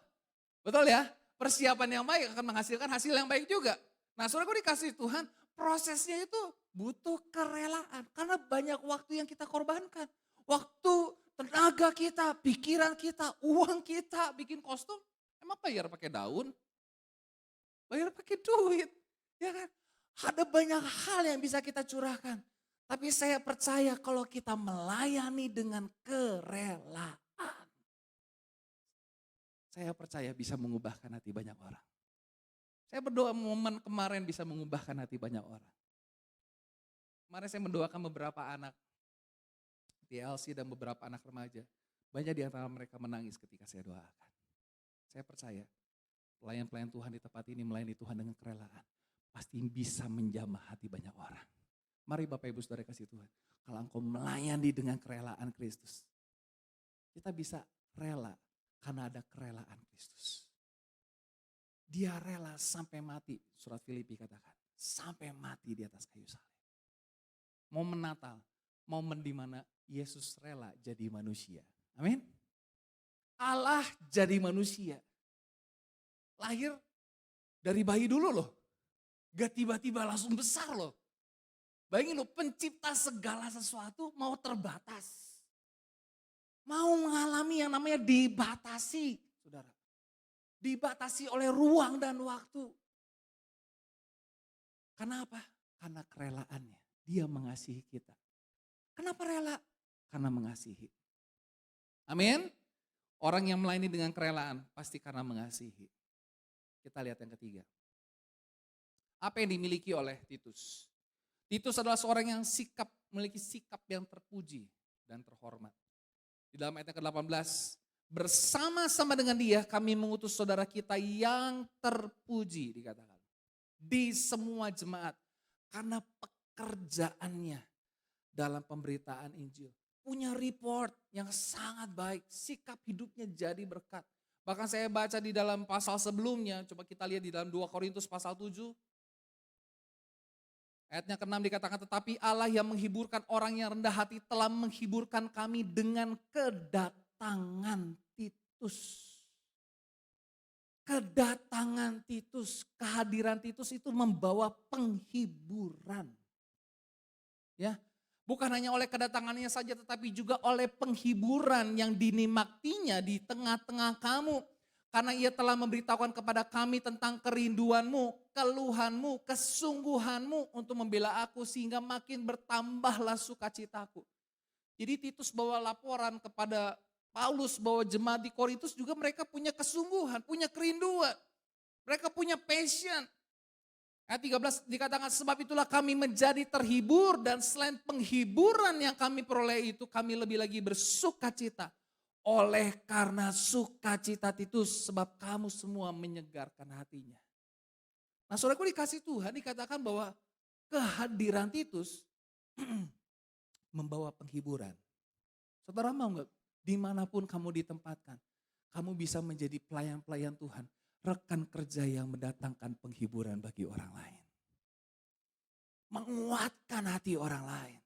[SPEAKER 1] Betul ya? Persiapan yang baik akan menghasilkan hasil yang baik juga. Nah saudara dikasih Tuhan, prosesnya itu butuh kerelaan. Karena banyak waktu yang kita korbankan. Waktu, tenaga kita, pikiran kita, uang kita, bikin kostum. Emang bayar pakai daun? Bayar pakai duit. Ya kan? Ada banyak hal yang bisa kita curahkan. Tapi saya percaya kalau kita melayani dengan kerelaan. Saya percaya bisa mengubahkan hati banyak orang. Saya berdoa momen kemarin bisa mengubahkan hati banyak orang. Kemarin saya mendoakan beberapa anak TLC dan beberapa anak remaja. Banyak di antara mereka menangis ketika saya doakan. Saya percaya pelayan-pelayan Tuhan di tempat ini melayani Tuhan dengan kerelaan. Pasti bisa menjamah hati banyak orang. Mari Bapak Ibu Saudara kasih Tuhan. Kalau engkau melayani dengan kerelaan Kristus. Kita bisa rela karena ada kerelaan Kristus. Dia rela sampai mati. Surat Filipi katakan. Sampai mati di atas kayu salib. Momen Natal. Momen di mana Yesus rela jadi manusia. Amin. Allah jadi manusia. Lahir dari bayi dulu loh. Gak tiba-tiba langsung besar loh. Bayangin loh, pencipta segala sesuatu mau terbatas. Mau mengalami yang namanya dibatasi, saudara. Dibatasi oleh ruang dan waktu. Karena apa? Karena kerelaannya. Dia mengasihi kita. Kenapa rela? Karena mengasihi. Amin. Orang yang melayani dengan kerelaan pasti karena mengasihi. Kita lihat yang ketiga. Apa yang dimiliki oleh Titus? Titus adalah seorang yang memiliki sikap yang terpuji dan terhormat. Di dalam ayat ke-18, bersama-sama dengan dia kami mengutus saudara kita yang terpuji, dikatakan. Di semua jemaat, karena pekerjaannya dalam pemberitaan Injil. Punya report yang sangat baik, sikap hidupnya jadi berkat. Bahkan saya baca di dalam pasal sebelumnya, coba kita lihat di dalam 2 Korintus pasal 7. Ayatnya ke-6 dikatakan, tetapi Allah yang menghiburkan orang yang rendah hati telah menghiburkan kami dengan kedatangan Titus. Kedatangan Titus, kehadiran Titus itu membawa penghiburan. Ya, bukan hanya oleh kedatangannya saja tetapi juga oleh penghiburan yang dinikmatinya di tengah-tengah kamu. Karena ia telah memberitahukan kepada kami tentang kerinduanmu, keluhanmu, kesungguhanmu untuk membela aku sehingga makin bertambahlah sukacitaku. Jadi Titus bawa laporan kepada Paulus bahwa jemaat di Korintus juga mereka punya kesungguhan, punya kerinduan. Mereka punya passion. Ayat 13 dikatakan sebab itulah kami menjadi terhibur dan selain penghiburan yang kami peroleh itu kami lebih lagi bersukacita. Oleh karena sukacita Titus sebab kamu semua menyegarkan hatinya. Nah saudaraku dikasih Tuhan dikatakan bahwa kehadiran Titus membawa penghiburan. Saudara mau gak dimanapun kamu ditempatkan, kamu bisa menjadi pelayan-pelayan Tuhan. Rekan kerja yang mendatangkan penghiburan bagi orang lain. Menguatkan hati orang lain.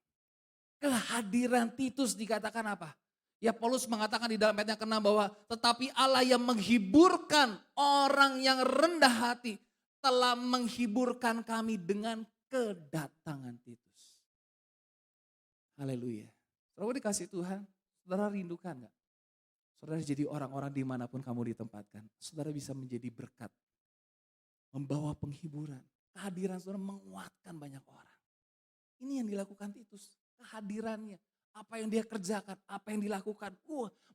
[SPEAKER 1] Kehadiran Titus dikatakan apa? Ya Paulus mengatakan di dalam ayat yang ke-6 bahwa tetapi Allah yang menghiburkan orang yang rendah hati telah menghiburkan kami dengan kedatangan Titus. Haleluya. Saudara dikasih Tuhan, saudara rindukan gak? Saudara jadi orang-orang dimanapun kamu ditempatkan. Saudara bisa menjadi berkat. Membawa penghiburan. Kehadiran saudara menguatkan banyak orang. Ini yang dilakukan Titus. Kehadirannya. Apa yang dia kerjakan, apa yang dilakukan.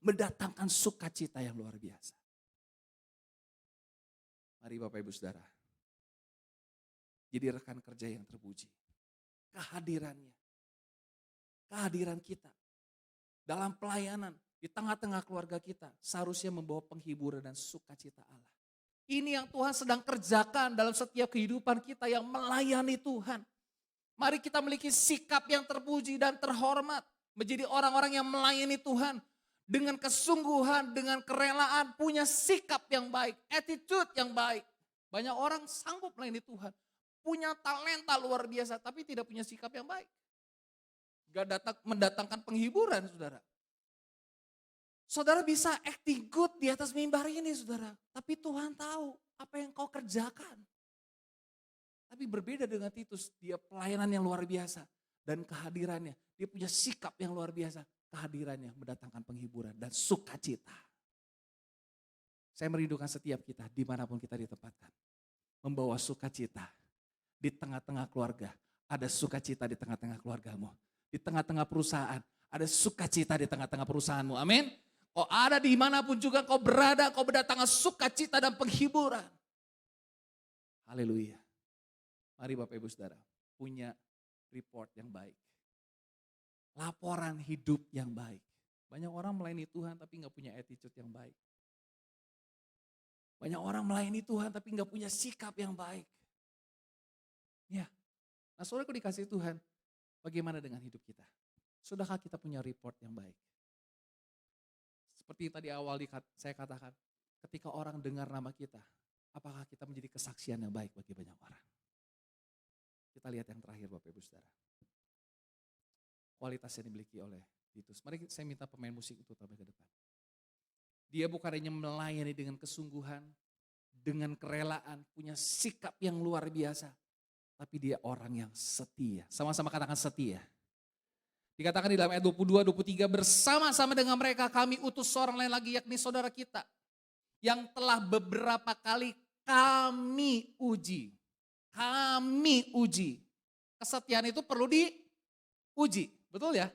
[SPEAKER 1] Mendatangkan sukacita yang luar biasa. Mari Bapak Ibu Saudara. Jadi rekan kerja yang terpuji. Kehadirannya. Kehadiran kita. Dalam pelayanan. Di tengah-tengah keluarga kita seharusnya membawa penghiburan dan sukacita Allah. Ini yang Tuhan sedang kerjakan dalam setiap kehidupan kita yang melayani Tuhan. Mari kita memiliki sikap yang terpuji dan terhormat. Menjadi orang-orang yang melayani Tuhan. Dengan kesungguhan, dengan kerelaan, punya sikap yang baik, attitude yang baik. Banyak orang sanggup melayani Tuhan. Punya talenta luar biasa tapi tidak punya sikap yang baik. Gak mendatangkan penghiburan saudara. Saudara bisa acting good di atas mimbar ini saudara. Tapi Tuhan tahu apa yang kau kerjakan. Tapi berbeda dengan Titus, dia pelayanan yang luar biasa. Dan kehadirannya, dia punya sikap yang luar biasa. Kehadirannya mendatangkan penghiburan dan sukacita. Saya merindukan setiap kita dimanapun kita ditempatkan. Membawa sukacita di tengah-tengah keluarga. Ada sukacita di tengah-tengah keluargamu. Di tengah-tengah perusahaan, ada sukacita di tengah-tengah perusahaanmu. Amin. Kau ada dimanapun juga kau berada, kau berdatangan sukacita dan penghiburan. Haleluya. Mari Bapak Ibu Saudara, punya report yang baik. Laporan hidup yang baik. Banyak orang melayani Tuhan tapi gak punya attitude yang baik. Banyak orang melayani Tuhan tapi gak punya sikap yang baik. Ya, nah saudaraku dikasih Tuhan, bagaimana dengan hidup kita? Sudahkah kita punya report yang baik? Seperti tadi awal saya katakan, ketika orang dengar nama kita, apakah kita menjadi kesaksian yang baik bagi banyak orang? Kita lihat yang terakhir Bapak Ibu Saudara. Kualitas yang dimiliki oleh Titus. Mari saya minta pemain musik itu tampil ke depan. Dia bukan hanya melayani dengan kesungguhan, dengan kerelaan, punya sikap yang luar biasa. Tapi dia orang yang setia. Sama-sama katakan setia. Dikatakan di dalam ayat 22, 23, bersama-sama dengan mereka kami utus seorang lain lagi yakni saudara kita. Yang telah beberapa kali kami uji. Kami uji. Kesetiaan itu perlu diuji, betul ya?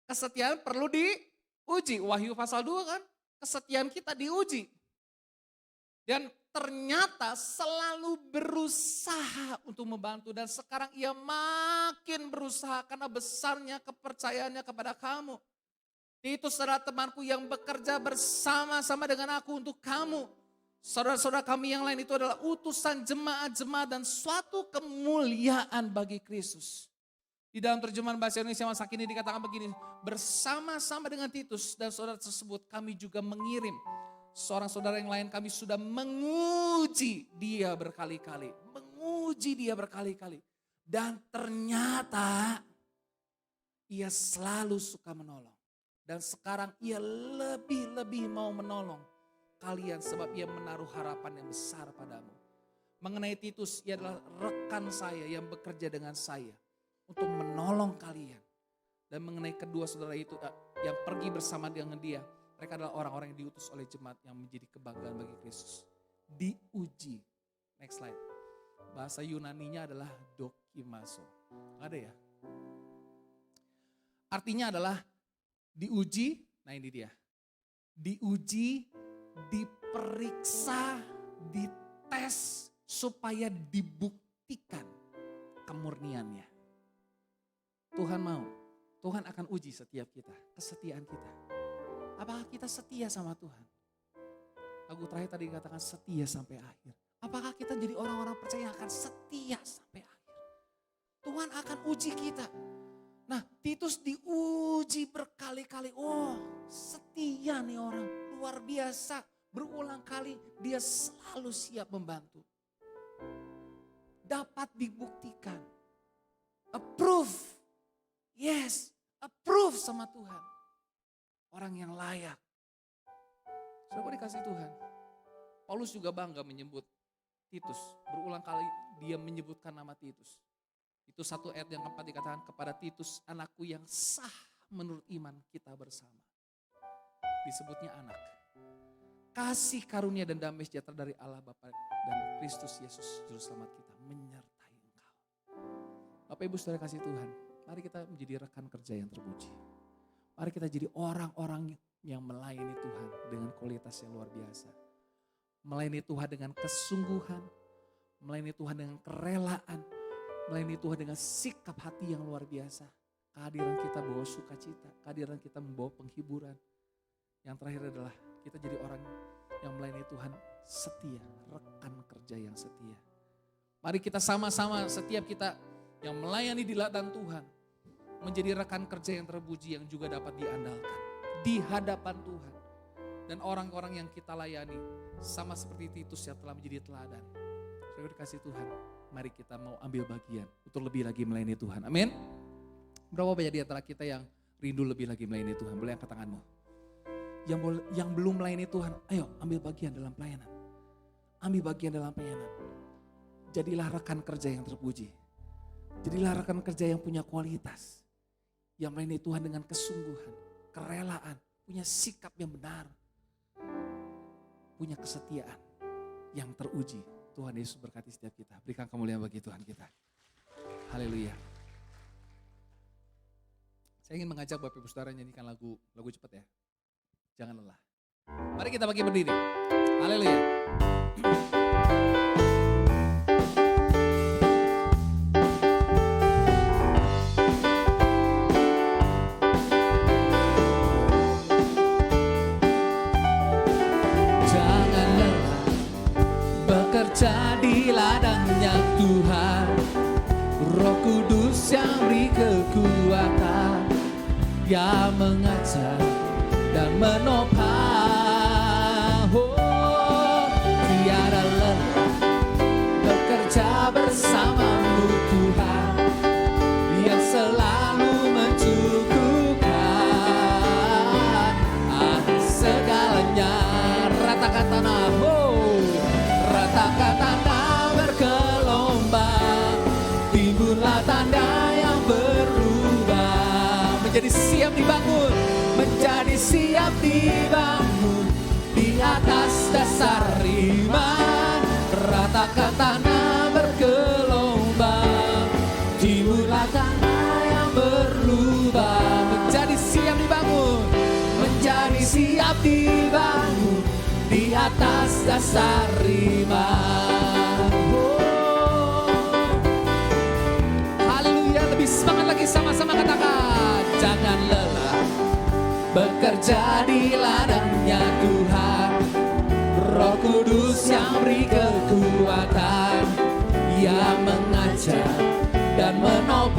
[SPEAKER 1] Kesetiaan perlu diuji. Wahyu pasal 2 kan, kesetiaan kita diuji. Dan ternyata selalu berusaha untuk membantu. Dan sekarang ia makin berusaha karena besarnya kepercayaannya kepada kamu. Titus adalah temanku yang bekerja bersama-sama dengan aku untuk kamu. Saudara-saudara kami yang lain itu adalah utusan jemaat-jemaat dan suatu kemuliaan bagi Kristus. Di dalam terjemahan bahasa Indonesia masa kini dikatakan begini, bersama-sama dengan Titus dan saudara tersebut kami juga mengirim seorang saudara yang lain, kami sudah menguji dia berkali-kali. Menguji dia berkali-kali. Dan ternyata ia selalu suka menolong. Dan sekarang ia lebih-lebih mau menolong kalian sebab ia menaruh harapan yang besar padamu. Mengenai Titus, ia adalah rekan saya yang bekerja dengan saya untuk menolong kalian. Dan mengenai kedua saudara itu yang pergi bersama dengan dia, mereka adalah orang-orang yang diutus oleh jemaat yang menjadi kebanggaan bagi Kristus. Diuji. Next slide. Bahasa Yunaninya adalah dokimaso. Ada ya? Artinya adalah diuji, nah ini dia. Diuji, diperiksa, dites supaya dibuktikan kemurniannya. Tuhan mau, Tuhan akan uji setiap kita, kesetiaan kita. Apakah kita setia sama Tuhan? Lagu terakhir tadi dikatakan setia sampai akhir. Apakah kita jadi orang-orang percaya yang akan setia sampai akhir? Tuhan akan uji kita. Nah, Titus diuji berkali-kali. Oh, setia nih orang, luar biasa. Berulang kali dia selalu siap membantu. Dapat dibuktikan. Approve. Yes, approve sama Tuhan. Orang yang layak. Saudara dikasih Tuhan. Paulus juga bangga menyebut Titus. Berulang kali dia menyebutkan nama Titus. Itu satu ayat yang keempat dikatakan kepada Titus, anakku yang sah menurut iman kita bersama. Disebutnya anak. Kasih karunia dan damai sejahtera dari Allah Bapa dan Kristus Yesus Juru Selamat kita menyertai engkau. Bapak Ibu Saudara kasih Tuhan, mari kita menjadi rekan kerja yang terpuji. Mari kita jadi orang-orang yang melayani Tuhan dengan kualitas yang luar biasa. Melayani Tuhan dengan kesungguhan, melayani Tuhan dengan kerelaan, melayani Tuhan dengan sikap hati yang luar biasa. Kehadiran kita bawa sukacita, kehadiran kita membawa penghiburan. Yang terakhir adalah kita jadi orang yang melayani Tuhan setia, rekan kerja yang setia. Mari kita sama-sama setiap kita yang melayani di ladang Tuhan, menjadi rekan kerja yang terpuji yang juga dapat diandalkan di hadapan Tuhan. Dan orang-orang yang kita layani sama seperti Titus yang telah menjadi teladan. Saudara dikasih Tuhan, mari kita mau ambil bagian untuk lebih lagi melayani Tuhan. Amin. Berapa banyak di antara kita yang rindu lebih lagi melayani Tuhan? Boleh angkat tanganmu. Yang belum melayani Tuhan, ayo ambil bagian dalam pelayanan. Ambil bagian dalam pelayanan. Jadilah rekan kerja yang terpuji. Jadilah rekan kerja yang punya kualitas. Yang melayani Tuhan dengan kesungguhan, kerelaan, punya sikap yang benar. Punya kesetiaan yang teruji. Tuhan Yesus berkati setiap kita. Berikan kemuliaan bagi Tuhan kita. Haleluya. Saya ingin mengajak Bapak Ibu Saudara nyanyikan lagu cepat ya. Jangan lelah. Mari kita bagi berdiri. Haleluya. Jangan lelah bekerja di ladangnya Tuhan. Roh Kudus yang beri kekuatan, yang mengajar dan menopang. Oh, tiada lelah bekerja bersamamu Tuhan, yang selalu mencukupkan segalanya. Ratakan tanah, oh, ratakan tanah bergelombang, timbullah tanda yang berubah, menjadi siap dibangun, menjadi siap dibangun di atas dasar iman. Ratakan tanah bergelombang, timbullah tanah yang berubah, menjadi siap siap dibangun di atas dasar iman. Haleluya, lebih semangat lagi, sama-sama katakan. Jangan lelah bekerja di ladangnya Tuhan. Roh Kudus yang beri kekuatan, yang mengajar dan menopang.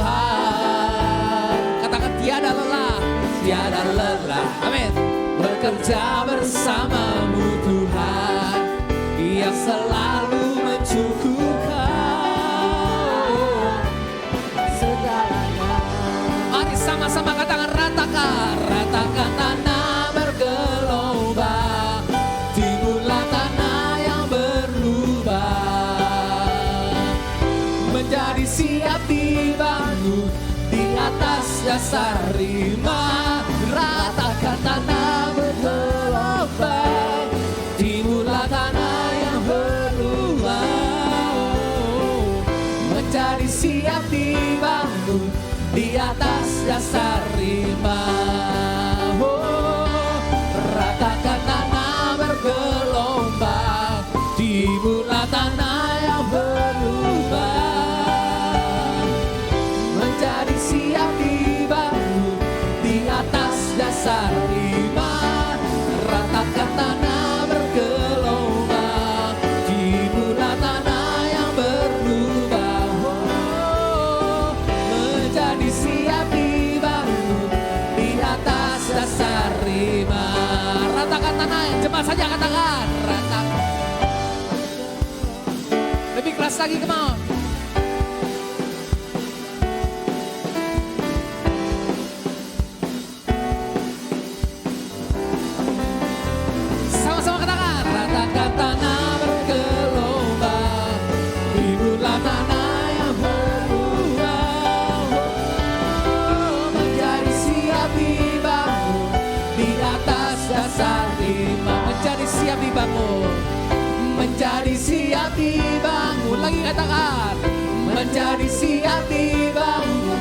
[SPEAKER 1] Katakan tiada lelah, tiada lelah. Amin. Bekerja bersamamu Tuhan, yang selalu mencukupkan segalanya. Mari sama-sama katakan, ratakan, ratakan tanah bergelombang, timbullah tanah yang berlubang, menjadi siap dibangun di atas dasar iman. Ratakan tanah bergelombang, timbullah tanah yang berlubang, menjadi siap dibangun di atas dasar iman. Ratakan tanah bergelombang, timbullah tanah yang berlubang, menjadi siap dibangun di atas dasar iman. Ratakan tanah bergelombang, timbullah tanah yang berlubang, menjadi siap dibangun di atas dasar iman. Ratakan tanah, cepat saja katakan, ratakan. Lebih keras lagi, come on. Sama-sama katakan, ratakan tanah bergelombang, timbullah tanah yang berlubang, menjadi siap dibangun di atas dasar iman. Menjadi siap dibangun, menjadi siap dibangun. Lagi katakan, menjadi siap dibangun,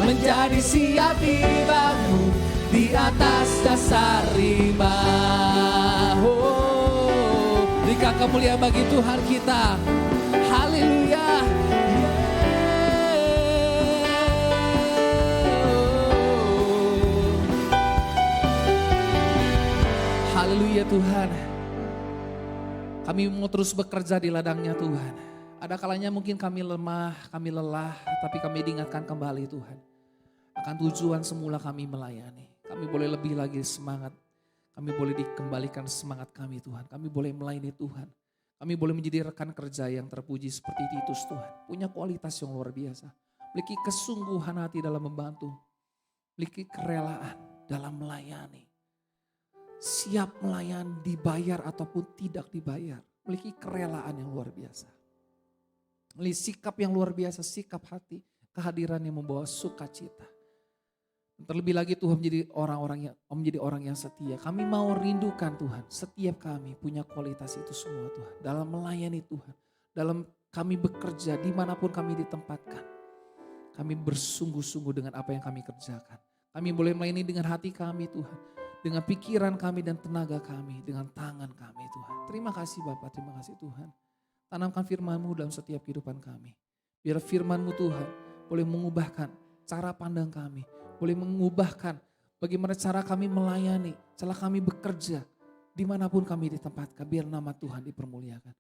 [SPEAKER 1] menjadi siap dibangun di atas dasar iman. Berikan kemuliaan bagi Tuhan kita. Haleluya. Haleluya Tuhan. Kami mau terus bekerja di ladangnya Tuhan. Ada kalanya mungkin kami lemah, kami lelah, tapi kami diingatkan kembali Tuhan akan tujuan semula kami melayani. Kami boleh lebih lagi semangat. Kami boleh dikembalikan semangat kami Tuhan. Kami boleh melayani Tuhan. Kami boleh menjadi rekan kerja yang terpuji seperti Titus Tuhan. Punya kualitas yang luar biasa. Memiliki kesungguhan hati dalam membantu. Memiliki kerelaan dalam melayani. Siap melayani, dibayar ataupun tidak dibayar. Memiliki kerelaan yang luar biasa. Memiliki sikap yang luar biasa, sikap hati. Kehadiran yang membawa sukacita. Terlebih lagi Tuhan menjadi orang yang setia. Kami mau rindukan Tuhan, setiap kami punya kualitas itu semua Tuhan. Dalam melayani Tuhan, dalam kami bekerja dimanapun kami ditempatkan. Kami bersungguh-sungguh dengan apa yang kami kerjakan. Kami boleh melayani dengan hati kami Tuhan. Dengan pikiran kami dan tenaga kami, dengan tangan kami Tuhan. Terima kasih Bapak, terima kasih Tuhan. Tanamkan firman-Mu dalam setiap kehidupan kami. Biar firman-Mu Tuhan boleh mengubahkan cara pandang kami. Boleh mengubahkan bagaimana cara kami melayani, cara kami bekerja. Dimanapun kami ditempatkan, biar nama Tuhan dipermuliakan.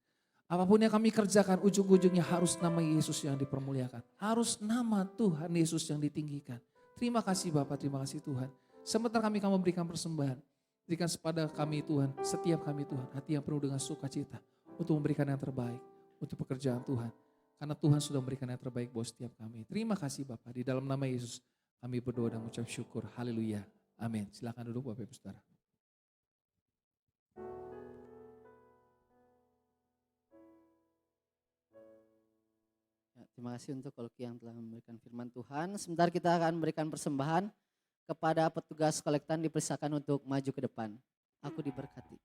[SPEAKER 1] Apapun yang kami kerjakan, ujung-ujungnya harus nama Yesus yang dipermuliakan. Harus nama Tuhan Yesus yang ditinggikan. Terima kasih Bapak, terima kasih Tuhan. Sebentar kami akan memberikan persembahan. Berikan kepada kami Tuhan, setiap kami Tuhan, hati yang penuh dengan sukacita. Untuk memberikan yang terbaik, untuk pekerjaan Tuhan. Karena Tuhan sudah memberikan yang terbaik buat setiap kami. Terima kasih Bapak, di dalam nama Yesus kami berdoa dan mengucap syukur. Haleluya. Amin. Silakan duduk Bapak Ibu Saudara.
[SPEAKER 2] Terima kasih untuk Kolki yang telah memberikan firman Tuhan. Sebentar kita akan memberikan persembahan kepada petugas kolektan, dipersilakan untuk maju ke depan. Aku diberkati.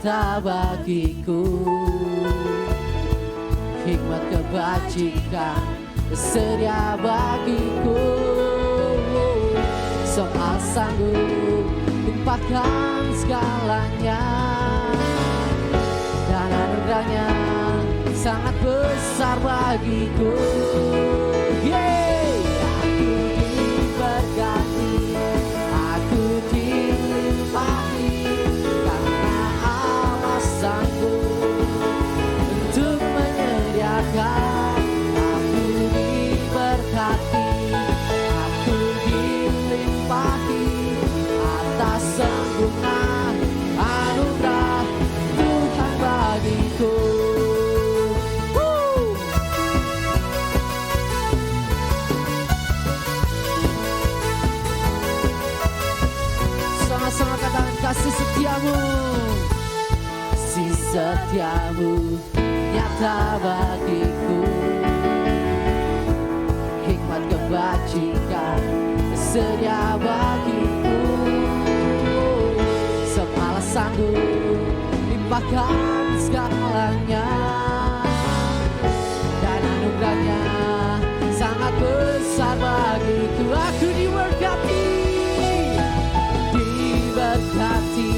[SPEAKER 2] nyata bagiku. Hikmat kebajikan sedia bagiku. Soal sanggup lupakan segalanya, dan anugerahnya sangat besar bagiku. Aku diberkati, aku dilimpahi, karena Allah sanggup untuk menyediakan. Aku diberkati, aku dilimpahi atas sempurna anugerah Tuhan bagiku. Sama-sama katakan kasih setiamu. Si setiamu nyata bagiku. Hikmat kebajikan sedia bagiku. Semala sanggup limpahkan segalanya, dan anugerahnya sangat besar bagiku. Aku diberkati, diberkati,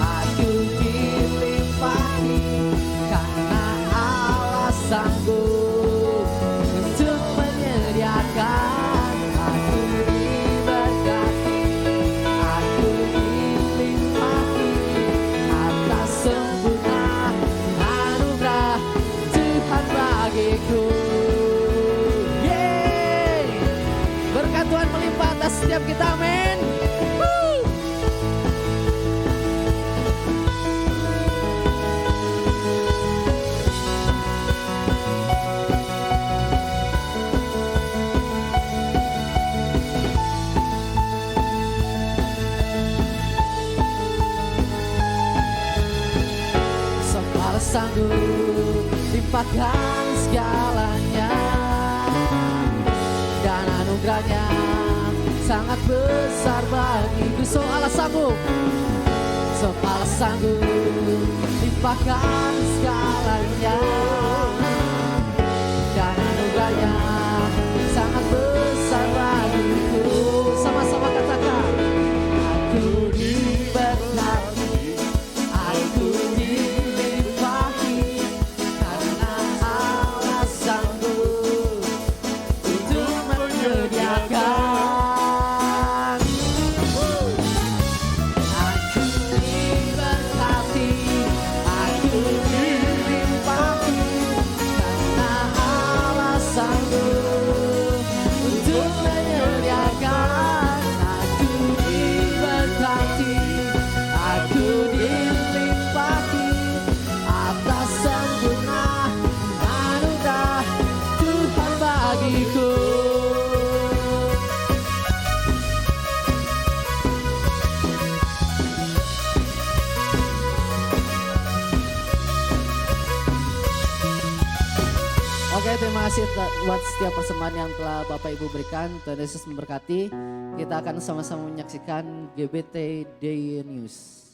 [SPEAKER 2] aku dilimpahi, karena Allah sanggup untuk menyediakan. Aku diberkati, aku dilimpahi atas sempurna anugerah Tuhan bagiku. Berkat Tuhan melimpah atas setiap kita, amin. Semua sanggup limpahkan segalanya, dan anugerahnya sangat besar bagiku. Soal sanggup, soal sanggup limpahkan segalanya, dan anugerahnya sangat besar bagiku. Sama-sama katakan, aku diberkati, aku dilimpahi, karena Allah sanggup untuk menyediakan. Aku diberkati, aku dilimpahi, karena Allah sanggup untuk menyediakan. Aku diberkati, aku dilimpahi atas sempurna anugerah Tuhan bagiku. Oke, terima kasih buat setiap persembahan yang telah Bapak Ibu berikan. Tuhan Yesus memberkati. Kita akan sama-sama menyaksikan GBT Day News.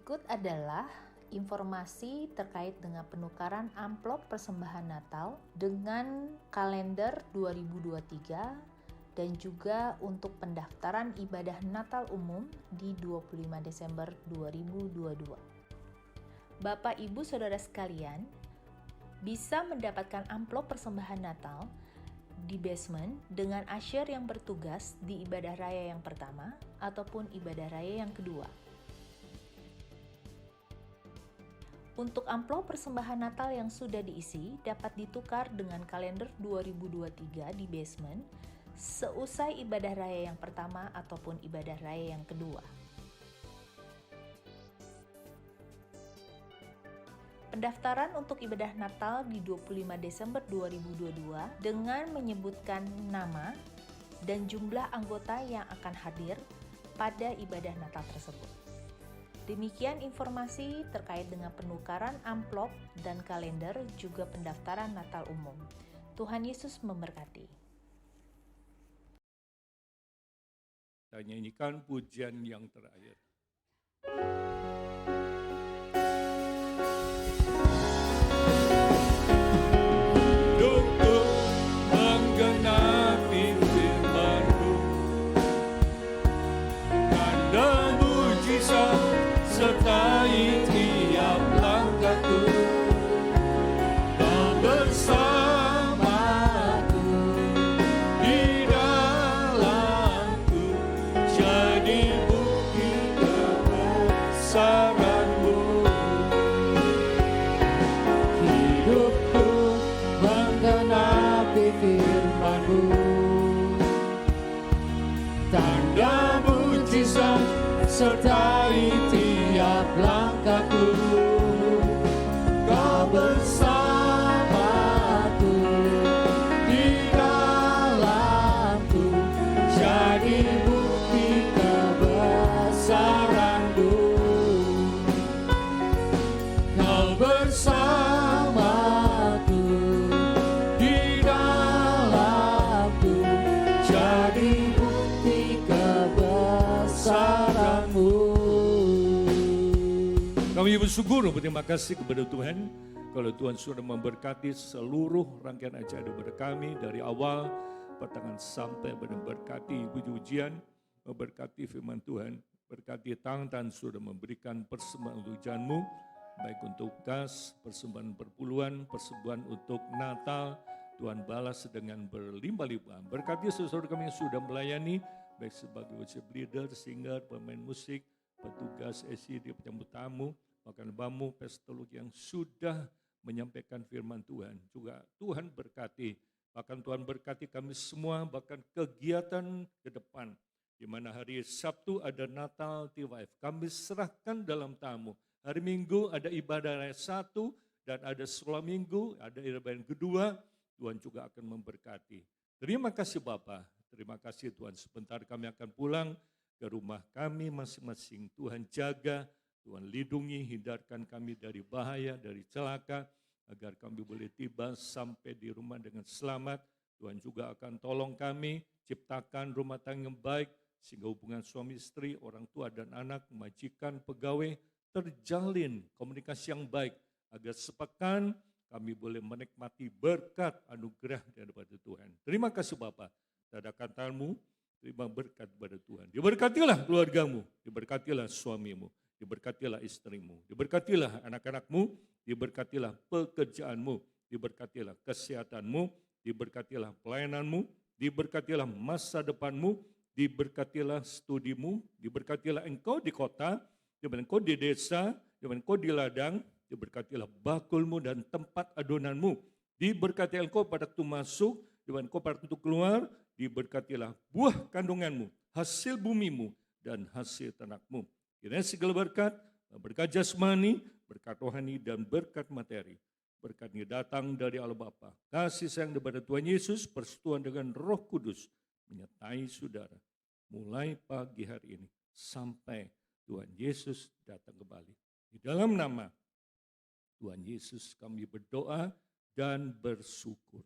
[SPEAKER 4] Berikut adalah informasi terkait dengan penukaran amplop persembahan Natal dengan kalender 2023 dan juga untuk pendaftaran ibadah Natal umum di 25 Desember 2022. Bapak, Ibu, Saudara sekalian, bisa mendapatkan amplop persembahan Natal di basement dengan usher yang bertugas di ibadah raya yang pertama ataupun ibadah raya yang kedua. Untuk amplop persembahan Natal yang sudah diisi dapat ditukar dengan kalender 2023 di basement seusai ibadah raya yang pertama ataupun ibadah raya yang kedua. Pendaftaran untuk ibadah Natal di 25 Desember 2022 dengan menyebutkan nama dan jumlah anggota yang akan hadir pada ibadah Natal tersebut. Demikian informasi terkait dengan penukaran amplop dan kalender juga pendaftaran Natal umum. Tuhan Yesus memberkati.
[SPEAKER 5] Kita nyanyikan pujian yang terakhir. Untuk menggenapi firman-Mu, tanda mujizat sertai tiap langkahku, Kau bersamaku di dalamku, jadi bukti kebesaran-Mu.
[SPEAKER 3] Hidupku menggenapi firman-Mu,
[SPEAKER 5] Tanda mujizat sertai tiap langkahku,
[SPEAKER 3] Kau bersamaku di dalamku, jadi bukti kebesaran-Mu.
[SPEAKER 5] Kau bersamaku
[SPEAKER 3] Di dalamku, jadi bukti kebesaran-Mu.
[SPEAKER 5] Kami bersyukur, berterima kasih kepada Tuhan. Kalau Tuhan sudah memberkati seluruh rangkaian acara daripada kami dari awal pertengahan sampai berkati puji-pujian, memberkati firman Tuhan, berkati tangan sudah memberikan persembahan untuk janmu, baik untuk kas, persembahan perpuluhan, persembahan untuk Natal, Tuhan balas dengan berlimpah-limpah. Berkati saudara kami yang sudah melayani, baik sebagai worship leader, singer, pemain musik, petugas SCD, penyambut tamu, bahkan bamu, pestolog yang sudah menyampaikan firman Tuhan. Juga Tuhan berkati, bahkan Tuhan berkati kami semua, bahkan kegiatan ke depan, di mana hari Sabtu ada Natal T5, kami serahkan dalam tamu. Hari Minggu ada ibadah raya 1 dan ada sekolah Minggu, ada ibadah yang kedua, Tuhan juga akan memberkati. Terima kasih Bapak, terima kasih Tuhan. Sebentar kami akan pulang ke rumah kami masing-masing. Tuhan jaga, Tuhan lindungi, hindarkan kami dari bahaya, dari celaka, agar kami boleh tiba sampai di rumah dengan selamat. Tuhan juga akan tolong kami, ciptakan rumah tangga yang baik, sehingga hubungan suami istri, orang tua dan anak, majikan, pegawai, terjalin komunikasi yang baik, agar sepekan kami boleh menikmati berkat anugerah daripada Tuhan. Terima kasih Bapak, tadakan tanganmu, terima berkat pada Tuhan. Diberkatilah keluargamu, diberkatilah suamimu, diberkatilah istrimu, diberkatilah anak-anakmu, diberkatilah pekerjaanmu, diberkatilah kesehatanmu, diberkatilah pelayananmu, diberkatilah masa depanmu, diberkatilah studimu, diberkatilah engkau di kota, diberkatilah engkau di desa, diberkatilah engkau di ladang, diberkatilah bakulmu dan tempat adonanmu, diberkatilah engkau pada waktu masuk, diberkatilah engkau pada waktu keluar, diberkatilah buah kandunganmu, hasil bumimu, dan hasil ternakmu. Kiranya segala berkat, berkat jasmani, berkat rohani, dan berkat materi, berkat ini datang dari Allah Bapa, kasih sayang daripada Tuhan Yesus, persetujuan dengan Roh Kudus, menyertai saudara, mulai pagi hari ini, sampai Tuhan Yesus datang kembali. Di dalam nama Tuhan Yesus kami berdoa dan bersyukur.